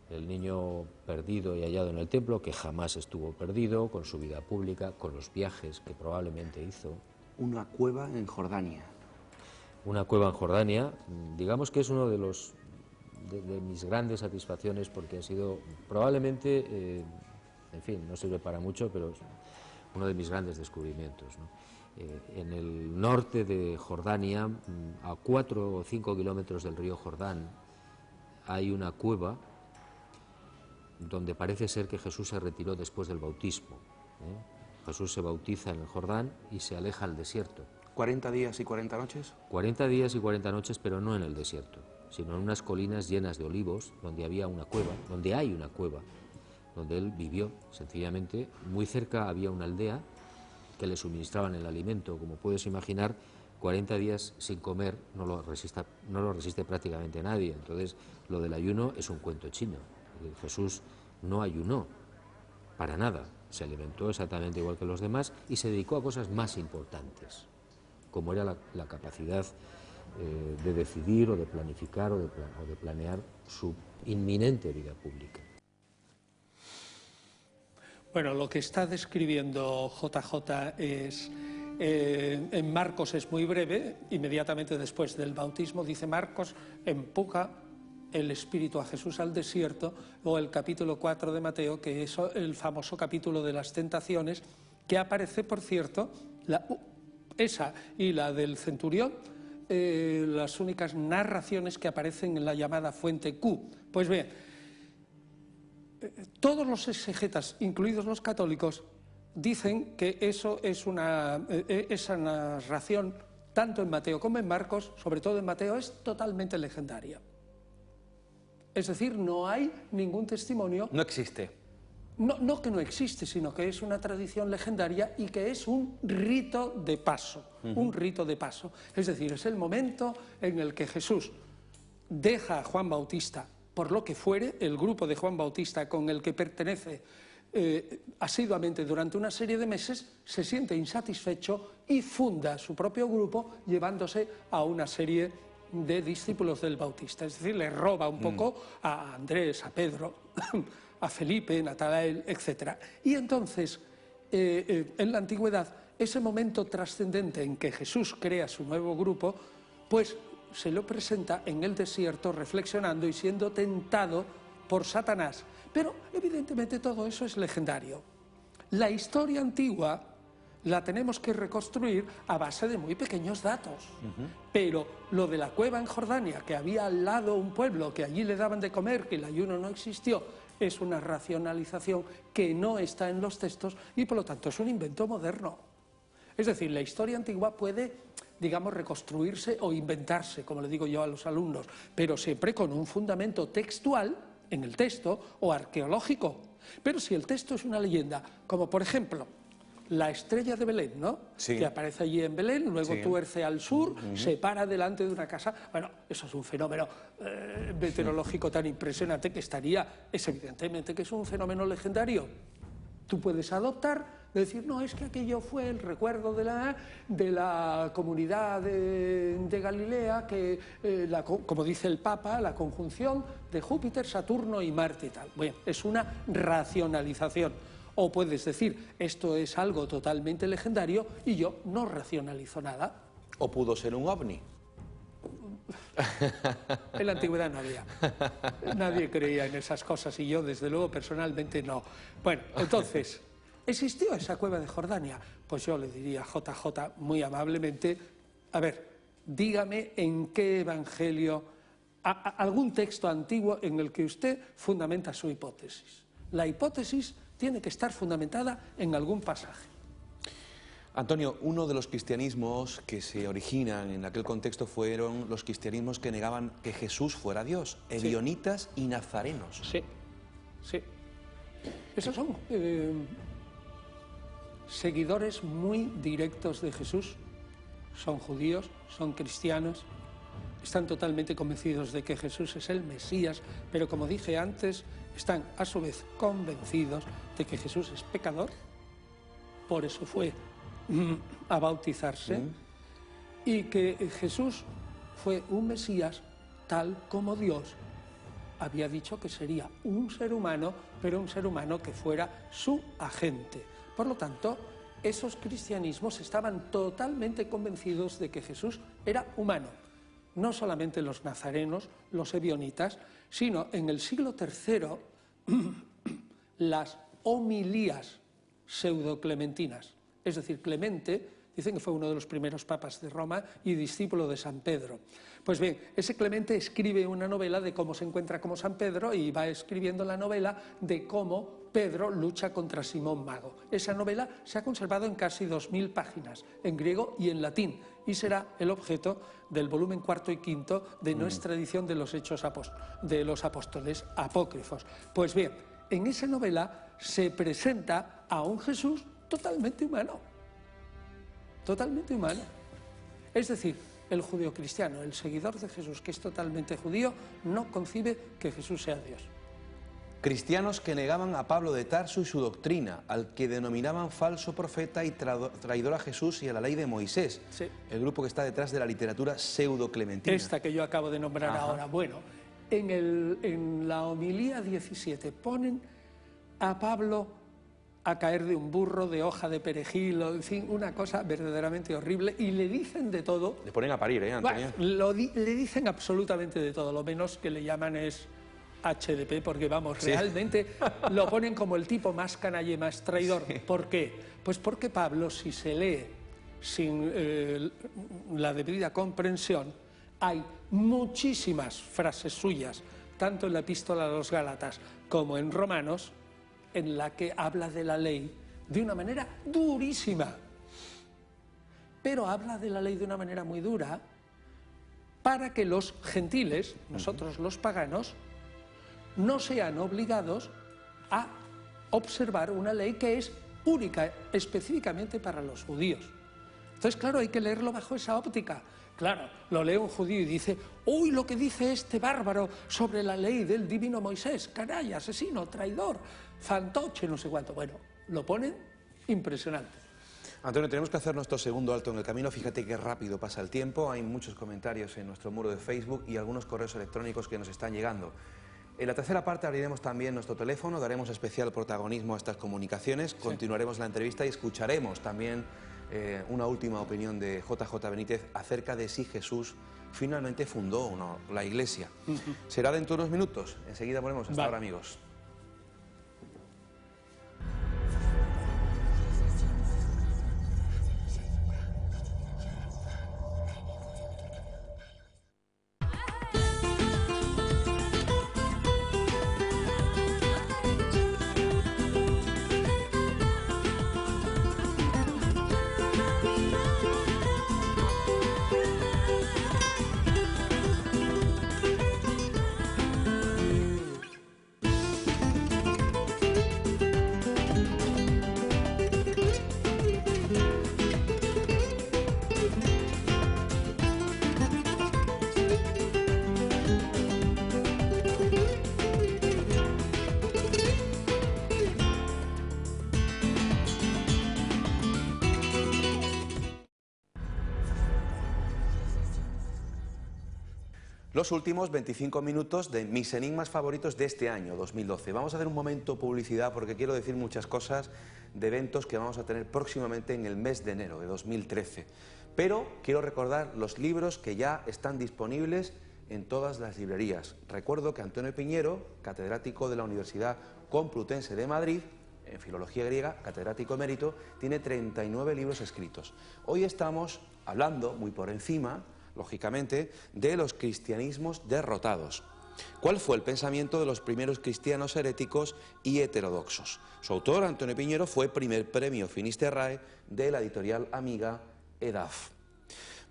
el niño perdido y hallado en el templo, que jamás estuvo perdido, con su vida pública, con los viajes que probablemente hizo. Una cueva en Jordania. Una cueva en Jordania, digamos que es uno de mis grandes satisfacciones, porque ha sido probablemente, en fin, no sirve para mucho, pero es uno de mis grandes descubrimientos, ¿no? En el norte de Jordania, a 4 o 5 kilómetros del río Jordán, hay una cueva donde parece ser que Jesús se retiró después del bautismo. Jesús se bautiza en el Jordán y se aleja al desierto. ¿40 días y 40 noches? 40 días y 40 noches, pero no en el desierto, sino en unas colinas llenas de olivos, donde había una cueva, donde hay una cueva, donde él vivió, sencillamente. Muy cerca había una aldea que le suministraban el alimento. Como puedes imaginar, 40 días sin comer no lo resiste prácticamente nadie. Entonces, lo del ayuno es un cuento chino. Jesús no ayunó. para nada, se alimentó exactamente igual que los demás y se dedicó a cosas más importantes, como era la capacidad de decidir o de planificar o de planear su inminente vida pública. Bueno, lo que está describiendo JJ es, en Marcos es muy breve, inmediatamente después del bautismo, dice Marcos, empuja el Espíritu a Jesús al desierto, o el capítulo 4 de Mateo, que es el famoso capítulo de las tentaciones, que aparece, por cierto, esa y la del centurión, las únicas narraciones que aparecen en la llamada fuente Q. Pues bien, todos los exegetas, incluidos los católicos, dicen que eso es esa narración, tanto en Mateo como en Marcos, sobre todo en Mateo, es totalmente legendaria. Es decir, no hay ningún testimonio. No existe. No que no existe, sino que es una tradición legendaria y que es un rito de paso, un rito de paso. Es decir, es el momento en el que Jesús deja a Juan Bautista, por lo que fuere, el grupo de Juan Bautista con el que pertenece asiduamente durante una serie de meses, se siente insatisfecho y funda su propio grupo llevándose a una serie de discípulos del Bautista. Es decir, le roba un poco a Andrés, a Pedro, a Felipe, Natanael, etc. Y entonces, en la antigüedad, ese momento trascendente en que Jesús crea su nuevo grupo, pues se lo presenta en el desierto reflexionando y siendo tentado por Satanás. Pero evidentemente todo eso es legendario. La historia antigua la tenemos que reconstruir a base de muy pequeños datos. Pero lo de la cueva en Jordania, que había al lado un pueblo, que allí le daban de comer, que el ayuno no existió, es una racionalización que no está en los textos y por lo tanto es un invento moderno. Es decir, la historia antigua puede, digamos, reconstruirse o inventarse, como le digo yo a los alumnos, pero siempre con un fundamento textual en el texto o arqueológico. Pero si el texto es una leyenda, como por ejemplo la estrella de Belén, ¿no? Sí. Que aparece allí en Belén, luego tuerce al sur, se para delante de una casa. Bueno, eso es un fenómeno meteorológico tan impresionante que es evidentemente que es un fenómeno legendario. Tú puedes adoptar, decir, no, es que aquello fue el recuerdo de la comunidad de Galilea, que, como dice el Papa, la conjunción de Júpiter, Saturno y Marte y tal. Bueno, es una racionalización. O puedes decir, esto es algo totalmente legendario y yo no racionalizo nada. ¿O pudo ser un ovni? En la antigüedad no había. Nadie creía en esas cosas y yo, desde luego, personalmente no. Bueno, entonces, ¿existió esa cueva de Jordania? Pues yo le diría a JJ muy amablemente, a ver, dígame en qué evangelio, algún texto antiguo en el que usted fundamenta su hipótesis. La hipótesis tiene que estar fundamentada en algún pasaje. Antonio, uno de los cristianismos que se originan en aquel contexto fueron los cristianismos que negaban que Jesús fuera Dios, ebionitas y nazarenos. Sí, sí. Esos son seguidores muy directos de Jesús, son judíos, son cristianos, están totalmente convencidos de que Jesús es el Mesías, pero como dije antes, están a su vez convencidos de que Jesús es pecador, por eso fue a bautizarse, y que Jesús fue un Mesías tal como Dios había dicho que sería un ser humano, pero un ser humano que fuera su agente. Por lo tanto, esos cristianismos estaban totalmente convencidos de que Jesús era humano. No solamente los nazarenos, los ebionitas, sino en el siglo III las homilías pseudoclementinas. Es decir, Clemente, dicen que fue uno de los primeros papas de Roma y discípulo de San Pedro. Pues bien, ese Clemente escribe una novela de cómo se encuentra como San Pedro y va escribiendo la novela de cómo Pedro lucha contra Simón Mago. Esa novela se ha conservado en casi 2000 páginas, en griego y en latín, y será el objeto del volumen cuarto y quinto de nuestra edición de los Hechos de los Apóstoles Apócrifos. Pues bien, en esa novela se presenta a un Jesús totalmente humano. Totalmente humano. Es decir, el judío cristiano, el seguidor de Jesús, que es totalmente judío, no concibe que Jesús sea Dios. Cristianos que negaban a Pablo de Tarso y su doctrina, al que denominaban falso profeta y traidor a Jesús y a la ley de Moisés. Sí. El grupo que está detrás de la literatura pseudo-clementina. Esta que yo acabo de nombrar ahora. Bueno, en la homilía 17 ponen a Pablo a caer de un burro, de hoja de perejil, en fin, una cosa verdaderamente horrible, y le dicen de todo. Le ponen a parir, Antonio? Bueno, le dicen absolutamente de todo, lo menos que le llaman es HDP, porque vamos, Sí. realmente lo ponen como el tipo más canalla y más traidor. Sí. ¿Por qué? Pues porque Pablo, si se lee sin la debida comprensión, hay muchísimas frases suyas, tanto en la epístola a los Gálatas como en Romanos, en la que habla de la ley de una manera durísima. Pero habla de la ley de una manera muy dura para que los gentiles, nosotros los paganos, no sean obligados a observar una ley que es única, específicamente para los judíos. Entonces, claro, hay que leerlo bajo esa óptica. Claro, lo lee un judío y dice, uy, lo que dice este bárbaro sobre la ley del divino Moisés, canalla, asesino, traidor, fantoche, no sé cuánto. Bueno, lo ponen impresionante. Antonio, tenemos que hacer nuestro segundo alto en el camino. Fíjate qué rápido pasa el tiempo. Hay muchos comentarios en nuestro muro de Facebook y algunos correos electrónicos que nos están llegando. En la tercera parte abriremos también nuestro teléfono, daremos especial protagonismo a estas comunicaciones, continuaremos la entrevista y escucharemos también una última opinión de JJ Benítez acerca de si Jesús finalmente fundó o no la Iglesia. Será dentro de unos minutos. Enseguida volvemos. Hasta ahora, amigos. Los últimos 25 minutos de mis enigmas favoritos de este año, 2012. Vamos a hacer un momento publicidad porque quiero decir muchas cosas de eventos que vamos a tener próximamente en el mes de enero de 2013. Pero quiero recordar los libros que ya están disponibles en todas las librerías. Recuerdo que Antonio Piñero, catedrático de la Universidad Complutense de Madrid, en Filología Griega, catedrático emérito, tiene 39 libros escritos. Hoy estamos hablando, muy por encima, lógicamente, de los cristianismos derrotados. ¿Cuál fue el pensamiento de los primeros cristianos heréticos y heterodoxos? Su autor, Antonio Piñero, fue primer premio Finisterrae de la editorial amiga EDAF.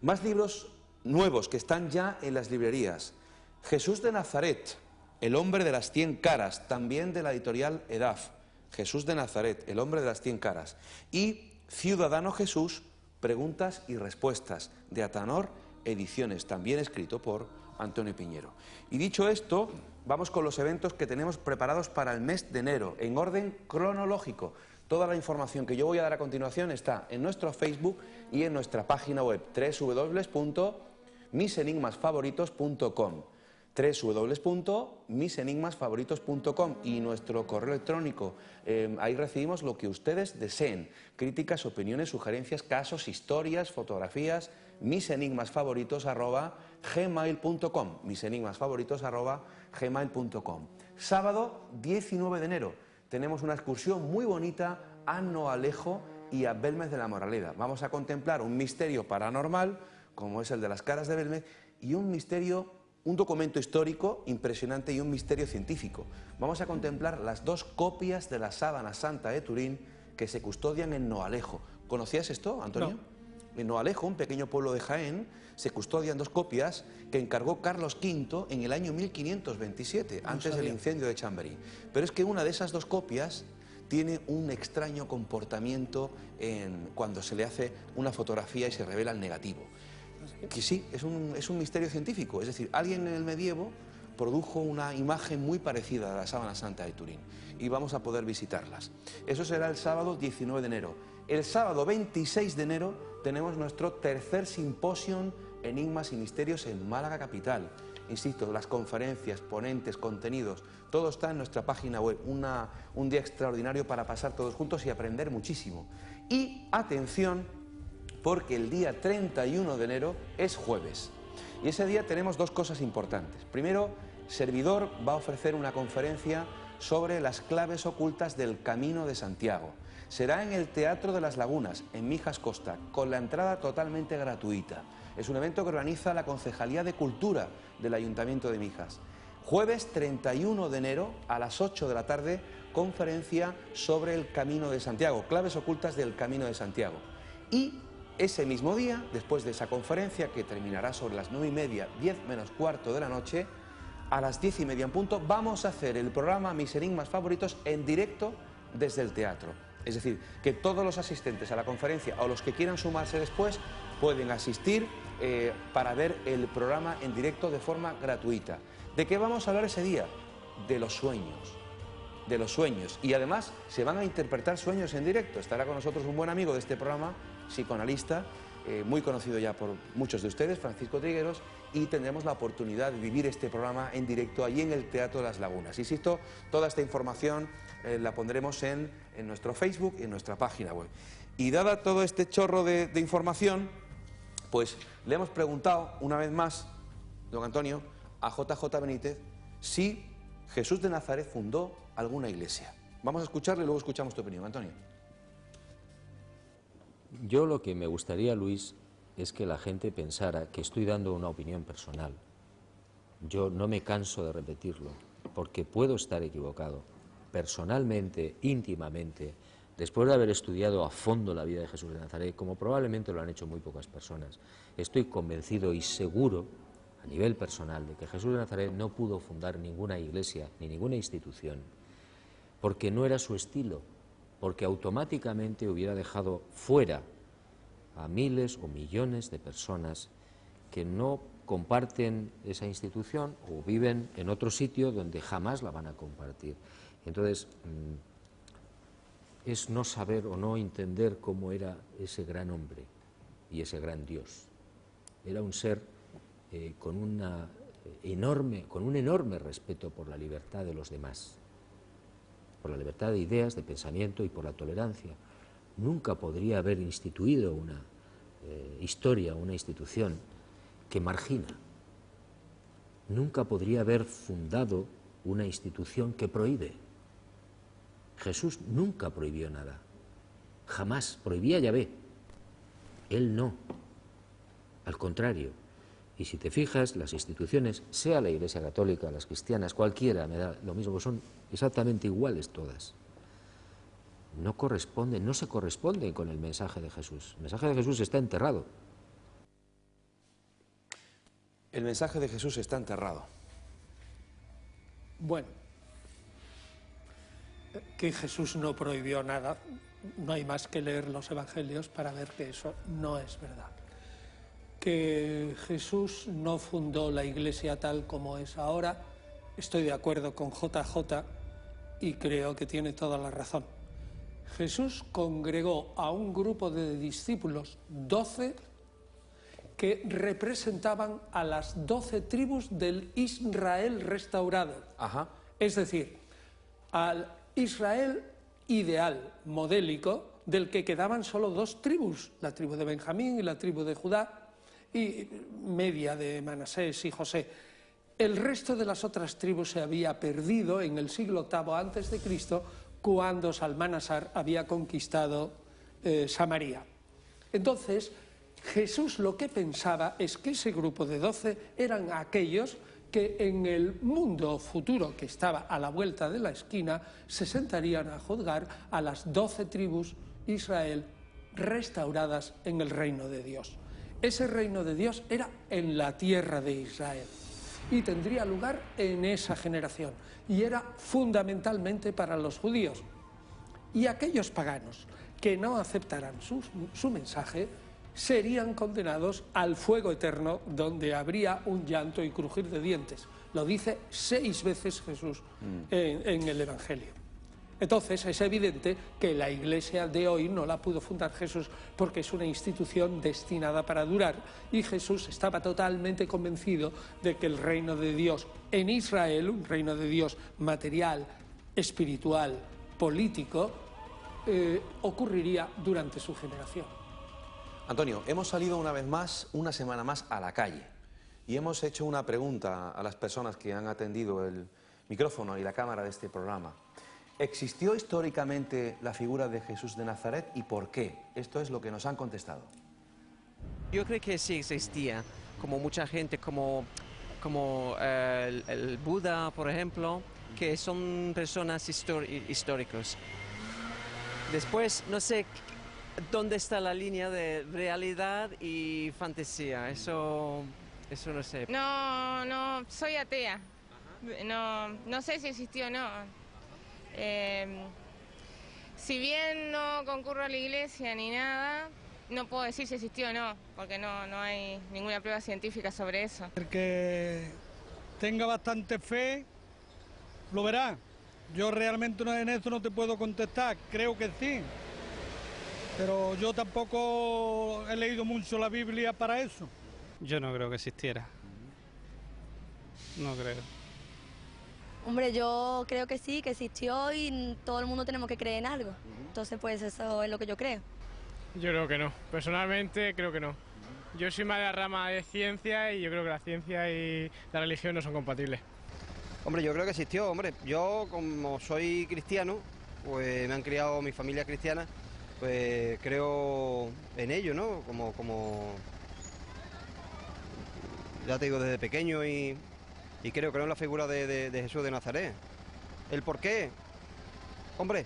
Más libros nuevos que están ya en las librerías. Jesús de Nazaret, el hombre de las 100 caras, también de la editorial EDAF. Jesús de Nazaret, el hombre de las 100 caras. Y Ciudadano Jesús, preguntas y respuestas, de Atanor Ediciones, también escrito por Antonio Piñero. Y dicho esto, vamos con los eventos que tenemos preparados para el mes de enero, en orden cronológico. Toda la información que yo voy a dar a continuación está en nuestro Facebook y en nuestra página web www.misenigmasfavoritos.com www.misenigmasfavoritos.com y nuestro correo electrónico. Ahí recibimos lo que ustedes deseen, críticas, opiniones, sugerencias, casos, historias, fotografías, misenigmasfavoritos@gmail.com, misenigmasfavoritos@gmail.com. Sábado 19 de enero tenemos una excursión muy bonita a Noalejo y a Belmez de la Moraleda. Vamos a contemplar un misterio paranormal, como es el de las caras de Belmez, y un documento histórico impresionante y un misterio científico. Vamos a contemplar las dos copias de la Sábana Santa de Turín que se custodian en Noalejo. ¿Conocías esto, Antonio? No. En Noalejo, un pequeño pueblo de Jaén, se custodian dos copias que encargó Carlos V en el año 1527, antes del incendio de Chamberí. Pero es que una de esas dos copias tiene un extraño comportamiento cuando se le hace una fotografía y se revela el negativo. Que sí, es un misterio científico, es decir, alguien en el medievo produjo una imagen muy parecida a la Sábana Santa de Turín y vamos a poder visitarlas. Eso será el sábado 19 de enero. El sábado 26 de enero tenemos nuestro tercer simposio Enigmas y Misterios en Málaga capital. Insisto, las conferencias, ponentes, contenidos, todo está en nuestra página web. Un día extraordinario para pasar todos juntos y aprender muchísimo. Y atención, porque el día 31 de enero es jueves. Y ese día tenemos dos cosas importantes. Primero, Servidor va a ofrecer una conferencia sobre las claves ocultas del Camino de Santiago. Será en el Teatro de las Lagunas, en Mijas Costa, con la entrada totalmente gratuita. Es un evento que organiza la Concejalía de Cultura del Ayuntamiento de Mijas. Jueves 31 de enero a las 8 de la tarde, conferencia sobre el Camino de Santiago, claves ocultas del Camino de Santiago. Y ese mismo día, después de esa conferencia, que terminará sobre las 9:30, 10 menos cuarto de la noche, a las 10:30 en punto, vamos a hacer el programa Mis Enigmas Favoritos en directo desde el teatro. Es decir, que todos los asistentes a la conferencia o los que quieran sumarse después pueden asistir para ver el programa en directo de forma gratuita. ¿De qué vamos a hablar ese día? De los sueños. De los sueños. Y además se van a interpretar sueños en directo. Estará con nosotros un buen amigo de este programa, psicoanalista, muy conocido ya por muchos de ustedes, Francisco Trigueros, y tendremos la oportunidad de vivir este programa en directo allí en el Teatro de las Lagunas. Insisto, toda esta información la pondremos en nuestro Facebook y en nuestra página web. Y dada todo este chorro de información, pues le hemos preguntado una vez más, don Antonio, a JJ Benítez, si Jesús de Nazaret fundó alguna iglesia. Vamos a escucharle y luego escuchamos tu opinión, Antonio. Yo lo que me gustaría, Luis, es que la gente pensara que estoy dando una opinión personal. Yo no me canso de repetirlo, porque puedo estar equivocado. Personalmente, íntimamente, después de haber estudiado a fondo la vida de Jesús de Nazaret, como probablemente lo han hecho muy pocas personas, estoy convencido y seguro, a nivel personal, de que Jesús de Nazaret no pudo fundar ninguna iglesia ni ninguna institución, porque no era su estilo, porque automáticamente hubiera dejado fuera a miles o millones de personas que no comparten esa institución o viven en otro sitio donde jamás la van a compartir. Entonces, es no saber o no entender cómo era ese gran hombre y ese gran Dios. Era un ser con un enorme respeto por la libertad de los demás, por la libertad de ideas, de pensamiento y por la tolerancia. Nunca podría haber instituido una historia, una institución que margina. Nunca podría haber fundado una institución que prohíbe. Jesús nunca prohibió nada. Jamás. Prohibía Yahvé. Él no. Al contrario. Y si te fijas, las instituciones, sea la Iglesia Católica, las cristianas, cualquiera, me da lo mismo, son exactamente iguales todas. No corresponden, no se corresponden con el mensaje de Jesús. El mensaje de Jesús está enterrado. El mensaje de Jesús está enterrado. Bueno, que Jesús no prohibió nada, no hay más que leer los evangelios para ver que eso no es verdad. Que Jesús no fundó la iglesia tal como es ahora, estoy de acuerdo con JJ y creo que tiene toda la razón. Jesús congregó a un grupo de discípulos, 12, que representaban a las 12 tribus del Israel restaurado. Ajá. Es decir, al Israel ideal, modélico, del que quedaban solo 2 tribus, la tribu de Benjamín y la tribu de Judá, y media de Manasés y José. El resto de las otras tribus se había perdido en el siglo VIII a.C., cuando Salmanasar había conquistado Samaria. Entonces, Jesús lo que pensaba es que ese grupo de 12 eran aquellos que en el mundo futuro que estaba a la vuelta de la esquina se sentarían a juzgar a las 12 tribus Israel restauradas en el reino de Dios. Ese reino de Dios era en la tierra de Israel y tendría lugar en esa generación y era fundamentalmente para los judíos. Y aquellos paganos que no aceptaran su mensaje serían condenados al fuego eterno, donde habría un llanto y crujir de dientes. Lo dice 6 veces Jesús en el Evangelio. Entonces es evidente que la Iglesia de hoy no la pudo fundar Jesús porque es una institución destinada para durar, y Jesús estaba totalmente convencido de que el reino de Dios en Israel, un reino de Dios material, espiritual, político, ocurriría durante su generación. Antonio, hemos salido una vez más, una semana más, a la calle y hemos hecho una pregunta a las personas que han atendido el micrófono y la cámara de este programa. ¿Existió históricamente la figura de Jesús de Nazaret y por qué? Esto es lo que nos han contestado. Yo creo que sí existía, como mucha gente, como el Buda, por ejemplo, que son personas históricas. Después, no sé dónde está la línea de realidad y fantasía, eso no sé. No, soy atea. No sé si existió o no. Si bien no concurro a la iglesia ni nada, no puedo decir si existió o no, porque no hay ninguna prueba científica sobre eso. El que tenga bastante fe lo verá. Yo realmente en eso no te puedo contestar, creo que sí, pero yo tampoco he leído mucho la Biblia para eso. Yo no creo que existiera. No creo. Hombre, yo creo que sí, que existió y todo el mundo tenemos que creer en algo. Entonces, pues eso es lo que yo creo. Yo creo que no. Personalmente, creo que no. Yo soy más de la rama de ciencia y yo creo que la ciencia y la religión no son compatibles. Hombre, yo creo que existió. Hombre, yo como soy cristiano, pues me han criado mi familia cristiana, pues creo en ello, ¿no? Como ya te digo, desde pequeño y creo en la figura de Jesús de Nazaret. ¿El por qué? Hombre,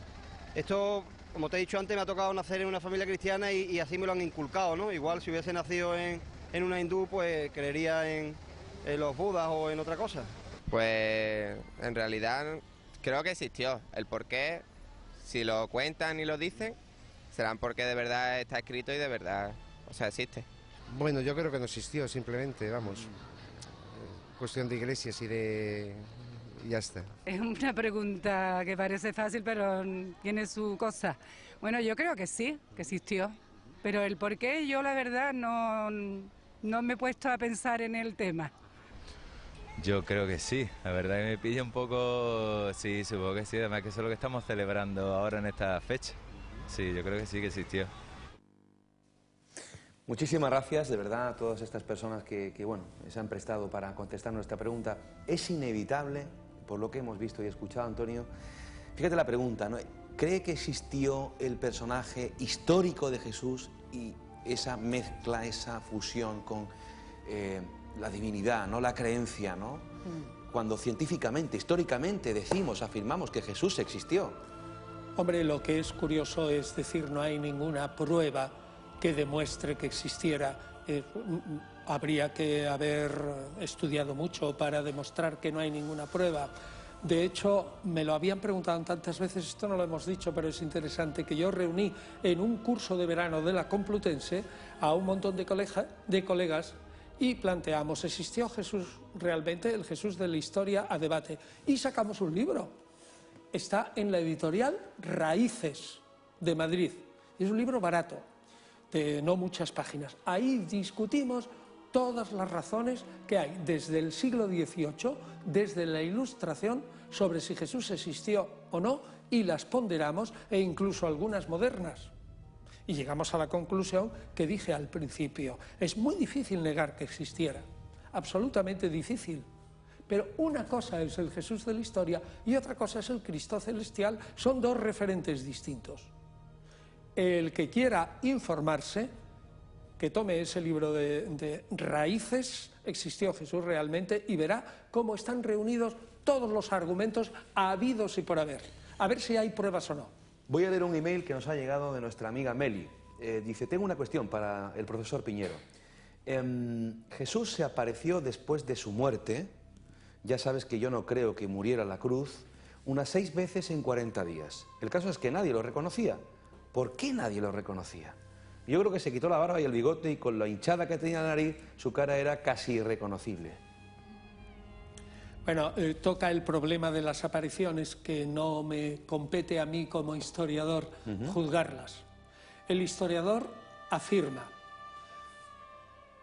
esto, como te he dicho antes, me ha tocado nacer en una familia cristiana y así me lo han inculcado, ¿no? Igual si hubiese nacido en una hindú, pues creería en los budas o en otra cosa. Pues en realidad creo que existió. El por qué, si lo cuentan y lo dicen, serán porque de verdad está escrito y de verdad, o sea, existe. Bueno, yo creo que no existió, simplemente, vamos. Cuestión de iglesias y ya está. Es una pregunta que parece fácil, pero tiene su cosa. Bueno, yo creo que sí, que existió, pero el por qué yo la verdad no me he puesto a pensar en el tema. Yo creo que sí, la verdad que me pilla un poco, sí, supongo que sí, además que eso es lo que estamos celebrando ahora en esta fecha. Sí, yo creo que sí que existió. Muchísimas gracias, de verdad, a todas estas personas que bueno, se han prestado para contestar nuestra pregunta. Es inevitable, por lo que hemos visto y escuchado, Antonio, fíjate la pregunta, ¿no? ¿Cree que existió el personaje histórico de Jesús y esa mezcla, esa fusión con la divinidad, ¿no? La creencia, ¿no? Cuando científicamente, históricamente decimos, afirmamos que Jesús existió? Hombre, lo que es curioso es decir, no hay ninguna prueba que demuestre que existiera. Habría que haber estudiado mucho para demostrar que no hay ninguna prueba. De hecho, me lo habían preguntado tantas veces, esto no lo hemos dicho, pero es interesante, que yo reuní en un curso de verano de la Complutense a un montón de colegas y planteamos, ¿existió Jesús realmente, el Jesús de la historia, a debate? Y sacamos un libro. Está en la editorial Raíces de Madrid. Es un libro barato, de no muchas páginas. Ahí discutimos todas las razones que hay desde el siglo XVIII, desde la Ilustración, sobre si Jesús existió o no, y las ponderamos, e incluso algunas modernas. Y llegamos a la conclusión que dije al principio, es muy difícil negar que existiera, absolutamente difícil. Pero una cosa es el Jesús de la historia y otra cosa es el Cristo celestial, son dos referentes distintos. El que quiera informarse, que tome ese libro de Raíces, existió Jesús realmente, y verá cómo están reunidos todos los argumentos habidos y por haber. A ver si hay pruebas o no. Voy a leer un email que nos ha llegado de nuestra amiga Meli. Dice, tengo una cuestión para el profesor Piñero. Jesús se apareció después de su muerte, ya sabes que yo no creo que muriera en la cruz, unas 6 veces en 40 días. El caso es que nadie lo reconocía. ¿Por qué nadie lo reconocía? Yo creo que se quitó la barba y el bigote y con la hinchada que tenía la nariz, su cara era casi irreconocible. Bueno, toca el problema de las apariciones, que no me compete a mí como historiador juzgarlas. El historiador afirma: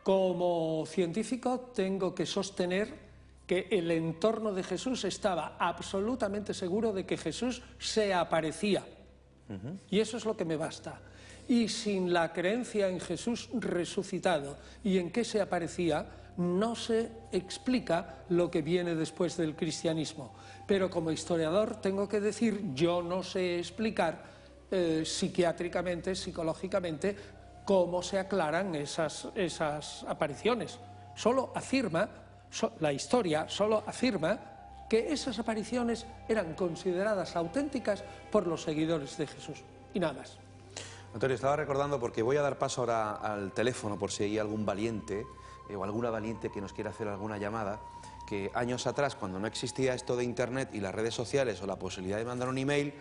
como científico tengo que sostener que el entorno de Jesús estaba absolutamente seguro de que Jesús se aparecía. Y eso es lo que me basta. Y sin la creencia en Jesús resucitado y en qué se aparecía, no se explica lo que viene después del cristianismo. Pero como historiador tengo que decir, yo no sé explicar psiquiátricamente, psicológicamente, cómo se aclaran esas apariciones. Solo afirma, la historia solo afirma que esas apariciones eran consideradas auténticas por los seguidores de Jesús, y nada más. Antonio, estaba recordando, porque voy a dar paso ahora al teléfono por si hay algún valiente o alguna valiente que nos quiera hacer alguna llamada, que años atrás, cuando no existía esto de internet y las redes sociales o la posibilidad de mandar un email,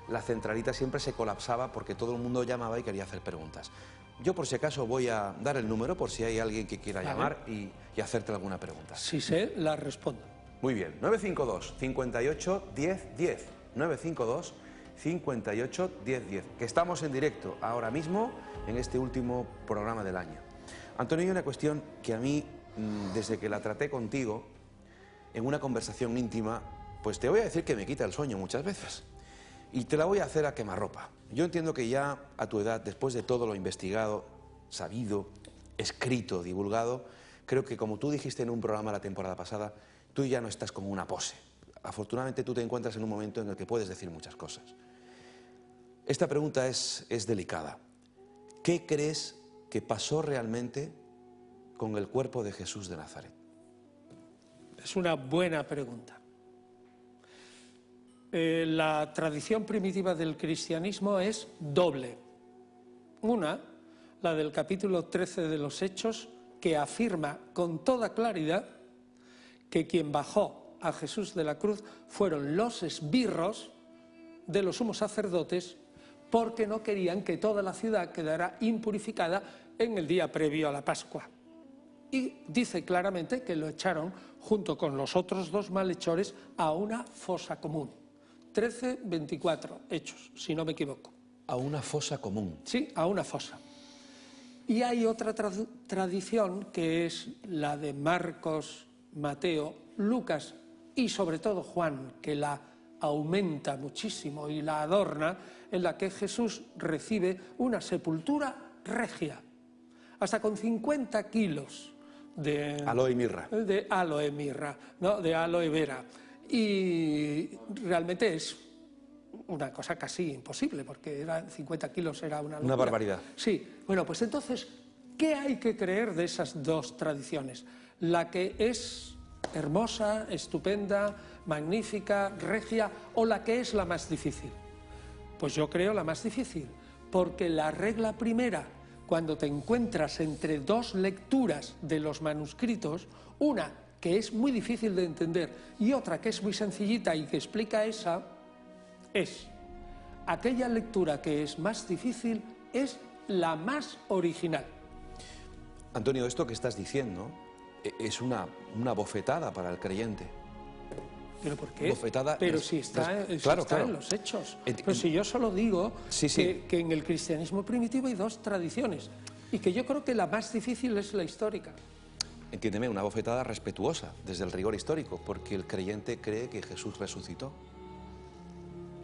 la centralita siempre se colapsaba porque todo el mundo llamaba y quería hacer preguntas. Yo, por si acaso, voy a dar el número por si hay alguien que quiera llamar y hacerte alguna pregunta. Si sé, la respondo. Muy bien, 952 58 10 10, 952 58 10 10, que estamos en directo ahora mismo en este último programa del año. Antonio, hay una cuestión que a mí, desde que la traté contigo, en una conversación íntima, pues te voy a decir que me quita el sueño muchas veces. Y te la voy a hacer a quemarropa. Yo entiendo que ya a tu edad, después de todo lo investigado, sabido, escrito, divulgado, creo que, como tú dijiste en un programa la temporada pasada, tú ya no estás como una pose. Afortunadamente tú te encuentras en un momento en el que puedes decir muchas cosas. Esta pregunta es delicada. ¿Qué crees que pasó realmente con el cuerpo de Jesús de Nazaret? Es una buena pregunta. La tradición primitiva del cristianismo es doble. Una, la del capítulo 13 de los Hechos, que afirma con toda claridad que quien bajó a Jesús de la cruz fueron los esbirros de los sumos sacerdotes, porque no querían que toda la ciudad quedara impurificada en el día previo a la Pascua. Y dice claramente que lo echaron junto con los otros dos malhechores a una fosa común. 13:24 Hechos, si no me equivoco. ¿A una fosa común? Sí, a una fosa. Y hay otra tradición, que es la de Marcos, Mateo, Lucas y sobre todo Juan, que la aumenta muchísimo y la adorna, en la que Jesús recibe una sepultura regia, hasta con 50 kilos de aloe y mirra. De aloe mirra, ¿no? De aloe vera. Y realmente es una cosa casi imposible, porque 50 kilos era una locura. Una barbaridad. Sí, bueno, pues entonces, ¿qué hay que creer de esas dos tradiciones? La que es hermosa, estupenda, magnífica, regia, o la que es la más difícil. Pues yo creo la más difícil, porque la regla primera, cuando te encuentras entre dos lecturas de los manuscritos, una que es muy difícil de entender y otra que es muy sencillita y que explica esa, es aquella lectura que es más difícil es la más original. Antonio, esto que estás diciendo es una bofetada para el creyente. ¿Pero por qué? Bofetada. Pero si está, claro. En los Hechos. Pero si yo solo digo que en el cristianismo primitivo hay dos tradiciones y que yo creo que la más difícil es la histórica. Entiéndeme, una bofetada respetuosa desde el rigor histórico, porque el creyente cree que Jesús resucitó.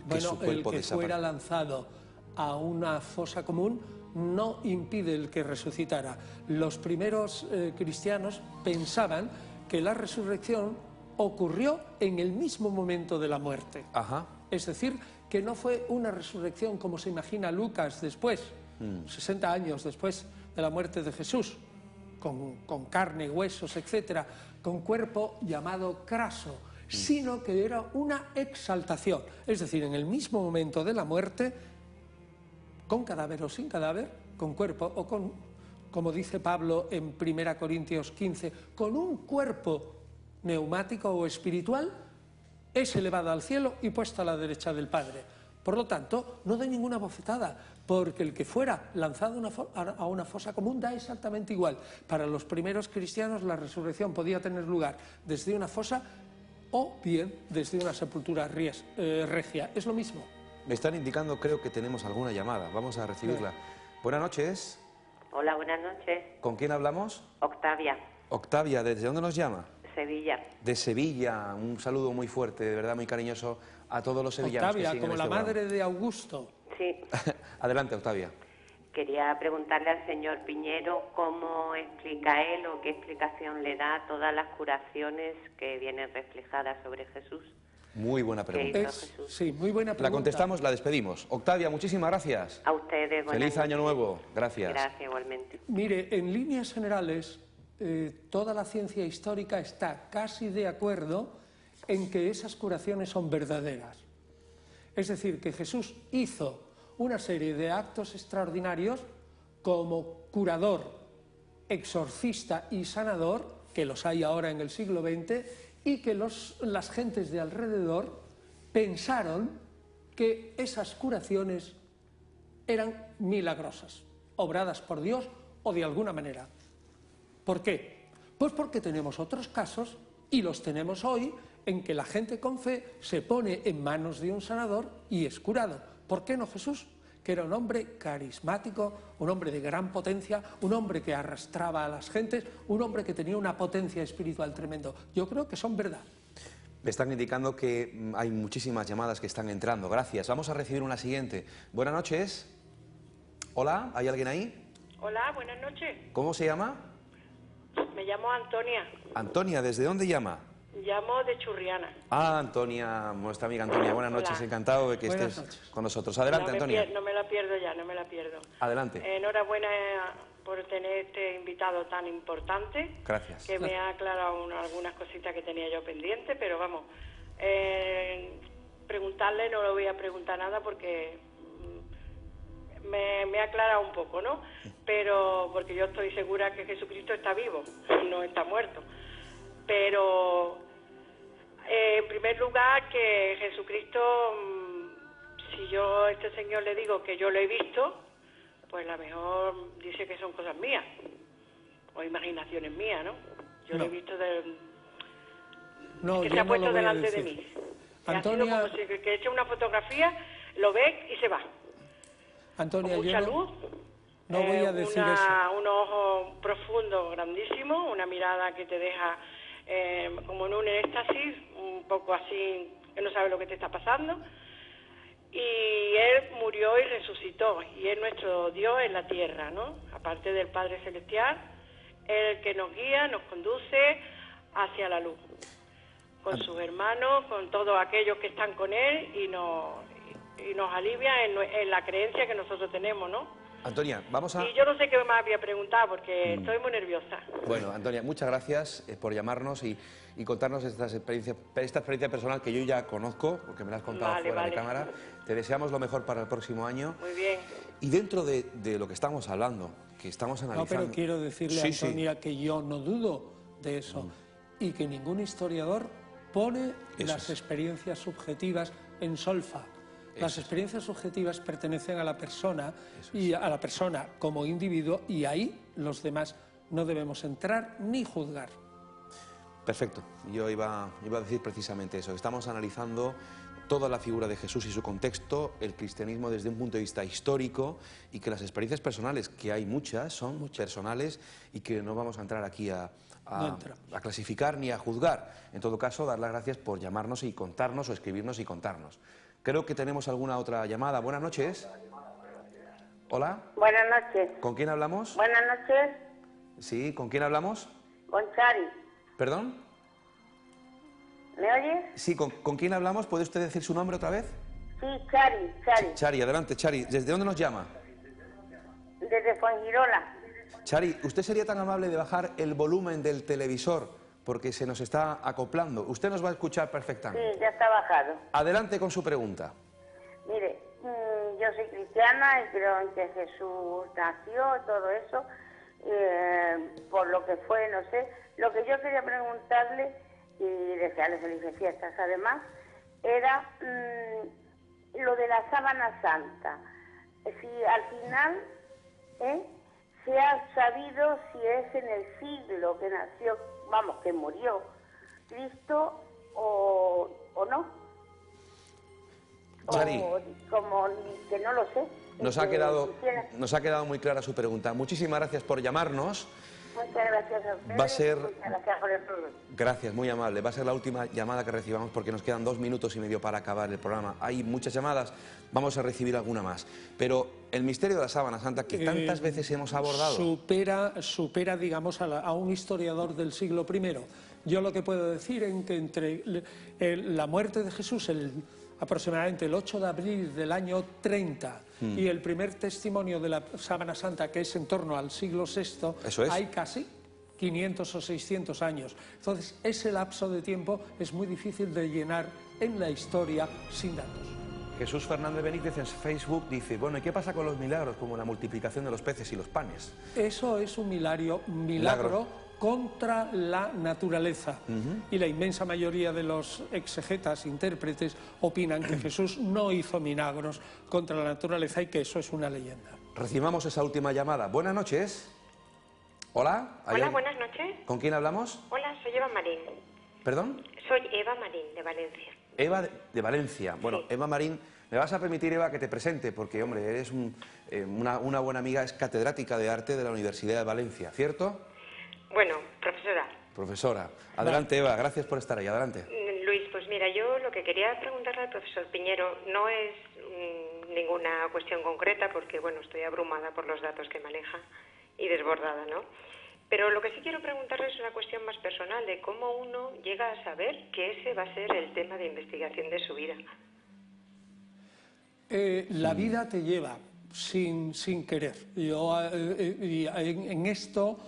Bueno, el que fuera lanzado a una fosa común no impide el que resucitara. Los primeros cristianos pensaban que la resurrección ocurrió en el mismo momento de la muerte. Ajá. Es decir, que no fue una resurrección como se imagina Lucas después, 60 años después de la muerte de Jesús, con carne, huesos, etcétera, con cuerpo llamado craso, sino que era una exaltación. Es decir, en el mismo momento de la muerte, con cadáver o sin cadáver, con cuerpo o con, como dice Pablo en 1 Corintios 15, con un cuerpo neumático o espiritual, es elevado al cielo y puesto a la derecha del Padre. Por lo tanto, no da ninguna bofetada, porque el que fuera lanzado a una fosa común da exactamente igual. Para los primeros cristianos la resurrección podía tener lugar desde una fosa o bien desde una sepultura regia. Es lo mismo. Me están indicando, creo que tenemos alguna llamada. Vamos a recibirla. Buenas noches. Hola, buenas noches. ¿Con quién hablamos? Octavia. Octavia, ¿desde dónde nos llama? Sevilla. De Sevilla. Un saludo muy fuerte, de verdad muy cariñoso a todos los sevillanos. Octavia, que siguen como la este madre programa. de Augusto. Sí. Adelante, Octavia. Quería preguntarle al señor Piñero cómo explica él o qué explicación le da a todas las curaciones que vienen reflejadas sobre Jesús. Muy buena pregunta. Sí, muy buena pregunta. La contestamos, la despedimos. Octavia, muchísimas gracias. A ustedes. Feliz año nuevo. Gracias. Gracias, igualmente. Mire, en líneas generales, toda la ciencia histórica está casi de acuerdo en que esas curaciones son verdaderas. Es decir, que Jesús hizo una serie de actos extraordinarios como curador, exorcista y sanador, que los hay ahora en el siglo XX, y que las gentes de alrededor pensaron que esas curaciones eran milagrosas, obradas por Dios o de alguna manera. ¿Por qué? Pues porque tenemos otros casos, y los tenemos hoy, en que la gente con fe se pone en manos de un sanador y es curado. ¿Por qué no Jesús? Que era un hombre carismático, un hombre de gran potencia, un hombre que arrastraba a las gentes, un hombre que tenía una potencia espiritual tremendo. Yo creo que son verdad. Me están indicando que hay muchísimas llamadas que están entrando. Gracias. Vamos a recibir una siguiente. Buenas noches. Hola, ¿hay alguien ahí? Hola, buenas noches. ¿Cómo se llama? Me llamo Antonia. Antonia, ¿desde dónde llama? Llamo de Churriana. Ah, Antonia, nuestra amiga Antonia. Buenas noches, Hola. encantado de que Buenas estés noches. con nosotros. Adelante, Antonia. No me la pierdo ya, no me la pierdo. Adelante. Enhorabuena por tener este invitado tan importante. Gracias. Que me ha aclarado algunas cositas que tenía yo pendiente, pero vamos, preguntarle no le voy a preguntar nada porque me ha aclarado un poco, ¿no? Pero porque yo estoy segura que Jesucristo está vivo, no está muerto. Pero en primer lugar que Jesucristo, si yo a este señor le digo que yo lo he visto, pues a lo mejor dice que son cosas mías o imaginaciones mías, ¿no? Yo lo he visto No, que yo se ha no puesto lo voy a delante de decir. mí. Antonia, Ha sido como si que eche una fotografía, lo ve y se va. Antonia, Con yo mucha luz, no voy a decir eso. un ojo profundo, grandísimo, una mirada que te deja como en un éxtasis, un poco así, que no sabes lo que te está pasando. Y Él murió y resucitó, y es nuestro Dios en la tierra, ¿no? Aparte del Padre Celestial, el que nos guía, nos conduce hacia la luz, con sus hermanos, con todos aquellos que están con Él, y nos alivia en la creencia que nosotros tenemos, ¿no? Antonia, vamos a... Y yo no sé qué más había preguntado porque estoy muy nerviosa. Bueno, Antonia, muchas gracias por llamarnos y contarnos esta experiencia personal que yo ya conozco, porque me la has contado fuera de cámara. Te deseamos lo mejor para el próximo año. Muy bien. Y dentro de lo que estamos hablando, que estamos analizando... No, pero quiero decirle a Antonia que yo no dudo de eso y que ningún historiador pone las experiencias subjetivas en solfa. Las experiencias subjetivas pertenecen a la persona y a la persona como individuo, y ahí los demás no debemos entrar ni juzgar. Perfecto. Yo iba a decir precisamente eso. Estamos analizando toda la figura de Jesús y su contexto, el cristianismo desde un punto de vista histórico, y que las experiencias personales, que hay muchas, son personales y que no vamos a entrar aquí a clasificar ni a juzgar. En todo caso, dar las gracias por llamarnos y contarnos, o escribirnos y contarnos. Creo que tenemos alguna otra llamada. Buenas noches. Hola. Buenas noches. ¿Con quién hablamos? Buenas noches, Sí, ¿con quién hablamos? con Chari. ¿Perdón? ¿Me oyes? Sí, ¿con quién hablamos? ¿Puede usted decir su nombre otra vez? Sí, Chari. Chari, adelante, Chari. ¿Desde dónde nos llama? Desde Fuengirola. Chari, ¿usted sería tan amable de bajar el volumen del televisor porque se nos está acoplando? Usted nos va a escuchar perfectamente. Sí, ya está bajado. Adelante con su pregunta. Mire, yo soy cristiana y creo en que Jesús nació y todo eso, por lo que fue, no sé. Lo que yo quería preguntarle, y desearle felices fiestas además, era lo de la sábana santa. Si al final se ha sabido si es en el siglo que nació, vamos, que murió Cristo, o no. Chari, O como que no lo sé. nos ha quedado muy clara su pregunta. Muchísimas gracias por llamarnos. Muchas gracias a ustedes. Va a ser... Muchas gracias por el programa. Gracias, muy amable. Va a ser la última llamada que recibamos porque nos quedan 2 minutos y medio para acabar el programa. Hay muchas llamadas, vamos a recibir alguna más. Pero el misterio de la Sábana Santa, que tantas veces hemos abordado... Supera digamos, a un historiador del siglo I. Yo lo que puedo decir es que entre la muerte de Jesús, aproximadamente el 8 de abril del año 30, y el primer testimonio de la Sábana Santa, que es en torno al siglo VI, hay casi 500 o 600 años. Entonces, ese lapso de tiempo es muy difícil de llenar en la historia sin datos. Jesús Fernández Benítez en Facebook dice, bueno, ¿y qué pasa con los milagros, como la multiplicación de los peces y los panes? Eso es un milagro contra la naturaleza. Y la inmensa mayoría de los exegetas, intérpretes, opinan que Jesús no hizo milagros contra la naturaleza y que eso es una leyenda. Recibamos esa última llamada. Buenas noches. Hola. Hola, buenas noches. ¿Con quién hablamos? Hola, soy Eva Marín. ¿Perdón? Soy Eva Marín, de Valencia. Eva de Valencia. Bueno, sí. Eva Marín, me vas a permitir, Eva, que te presente, porque, hombre, eres una buena amiga, es catedrática de arte de la Universidad de Valencia, ¿cierto? Bueno, profesora. Profesora. Adelante, Eva, gracias por estar ahí, adelante. Luis, pues mira, yo lo que quería preguntarle al profesor Piñero no es ninguna cuestión concreta, porque, bueno, estoy abrumada por los datos que maneja y desbordada, ¿no? Pero lo que sí quiero preguntarle es una cuestión más personal, de cómo uno llega a saber que ese va a ser el tema de investigación de su vida. La vida te lleva sin querer. Yo en esto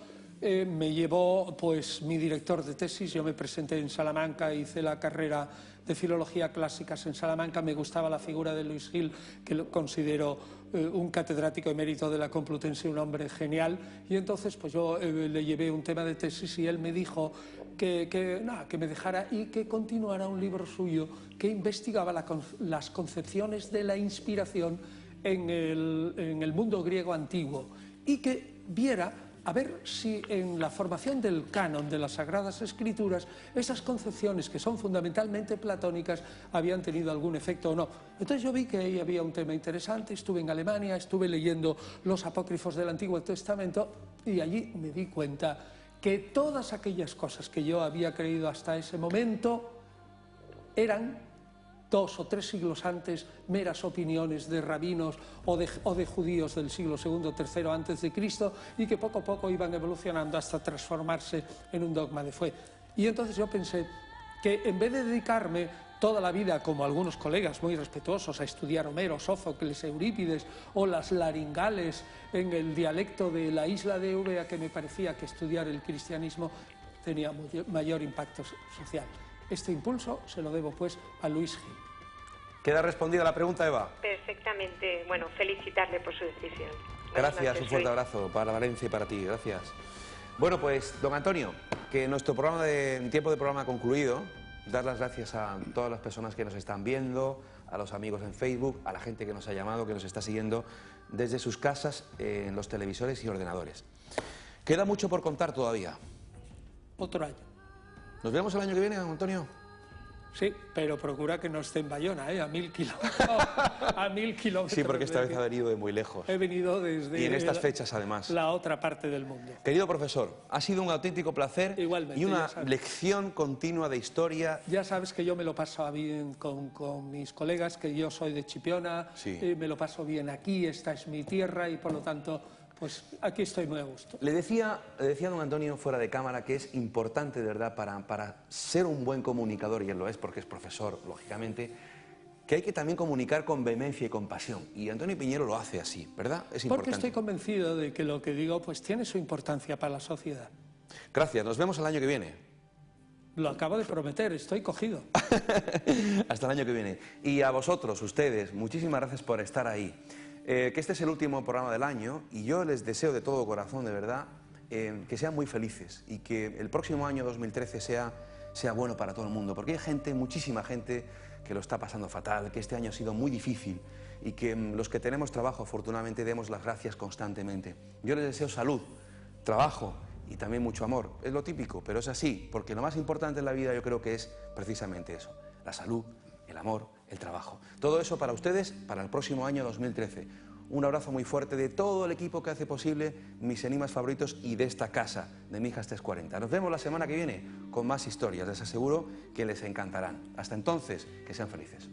me llevó pues mi director de tesis. Yo me presenté en Salamanca, hice la carrera de Filología Clásicas en Salamanca. Me gustaba la figura de Luis Gil, que lo considero un catedrático emérito de la Complutense, un hombre genial, y entonces pues yo le llevé un tema de tesis y él me dijo que me dejara y que continuara un libro suyo que investigaba las concepciones de la inspiración en el mundo griego antiguo y que viera a ver si en la formación del canon de las Sagradas Escrituras esas concepciones, que son fundamentalmente platónicas, habían tenido algún efecto o no. Entonces yo vi que ahí había un tema interesante, estuve en Alemania, estuve leyendo los apócrifos del Antiguo Testamento y allí me di cuenta que todas aquellas cosas que yo había creído hasta ese momento eran 2 o 3 siglos antes meras opiniones de rabinos o de judíos del siglo II o III antes de Cristo, y que poco a poco iban evolucionando hasta transformarse en un dogma de fe. Y entonces yo pensé que en vez de dedicarme toda la vida, como algunos colegas muy respetuosos, a estudiar Homero, Sófocles, Eurípides o las laringales en el dialecto de la isla de Eubea, que me parecía que estudiar el cristianismo tenía mayor impacto social. Este impulso se lo debo pues a Luis Gil. ¿Queda respondida la pregunta, Eva? Perfectamente. Bueno, felicitarle por su decisión. Gracias, un fuerte abrazo para Valencia y para ti, gracias. Bueno, pues, don Antonio, que nuestro tiempo de programa ha concluido. Dar las gracias a todas las personas que nos están viendo, a los amigos en Facebook, a la gente que nos ha llamado, que nos está siguiendo desde sus casas, en los televisores y ordenadores. Queda mucho por contar todavía. Otro año. ¿Nos vemos el año que viene, don Antonio? Sí, pero procura que no esté en Bayona, a 1000 kilómetros. A 1000 kilómetros. Sí, porque esta vez ha venido de muy lejos. He venido desde... Y en estas fechas, además. La otra parte del mundo. Querido profesor, ha sido un auténtico placer. Igualmente, y una lección continua de historia. Ya sabes que yo me lo paso bien con mis colegas, que yo soy de Chipiona, sí. Me lo paso bien aquí, esta es mi tierra y por lo tanto... Pues aquí estoy muy a gusto. Le decía don Antonio fuera de cámara que es importante, de verdad, para ser un buen comunicador, y él lo es porque es profesor, lógicamente, que hay que también comunicar con vehemencia y con pasión. Y Antonio Piñero lo hace así, ¿verdad? Es importante. Porque estoy convencido de que lo que digo pues tiene su importancia para la sociedad. Gracias, nos vemos el año que viene. Lo acabo de prometer, estoy cogido. Hasta el año que viene. Y a vosotros, ustedes, muchísimas gracias por estar ahí. Que este es el último programa del año y yo les deseo de todo corazón, de verdad, que sean muy felices y que el próximo año 2013 sea bueno para todo el mundo, porque hay gente, muchísima gente, que lo está pasando fatal, que este año ha sido muy difícil y que los que tenemos trabajo, afortunadamente, demos las gracias constantemente. Yo les deseo salud, trabajo y también mucho amor. Es lo típico, pero es así, porque lo más importante en la vida yo creo que es precisamente eso, la salud, el amor, el trabajo. Todo eso para ustedes, para el próximo año 2013. Un abrazo muy fuerte de todo el equipo que hace posible mis enigmas favoritos y de esta casa, de Mijas 340. Nos vemos la semana que viene con más historias. Les aseguro que les encantarán. Hasta entonces, que sean felices.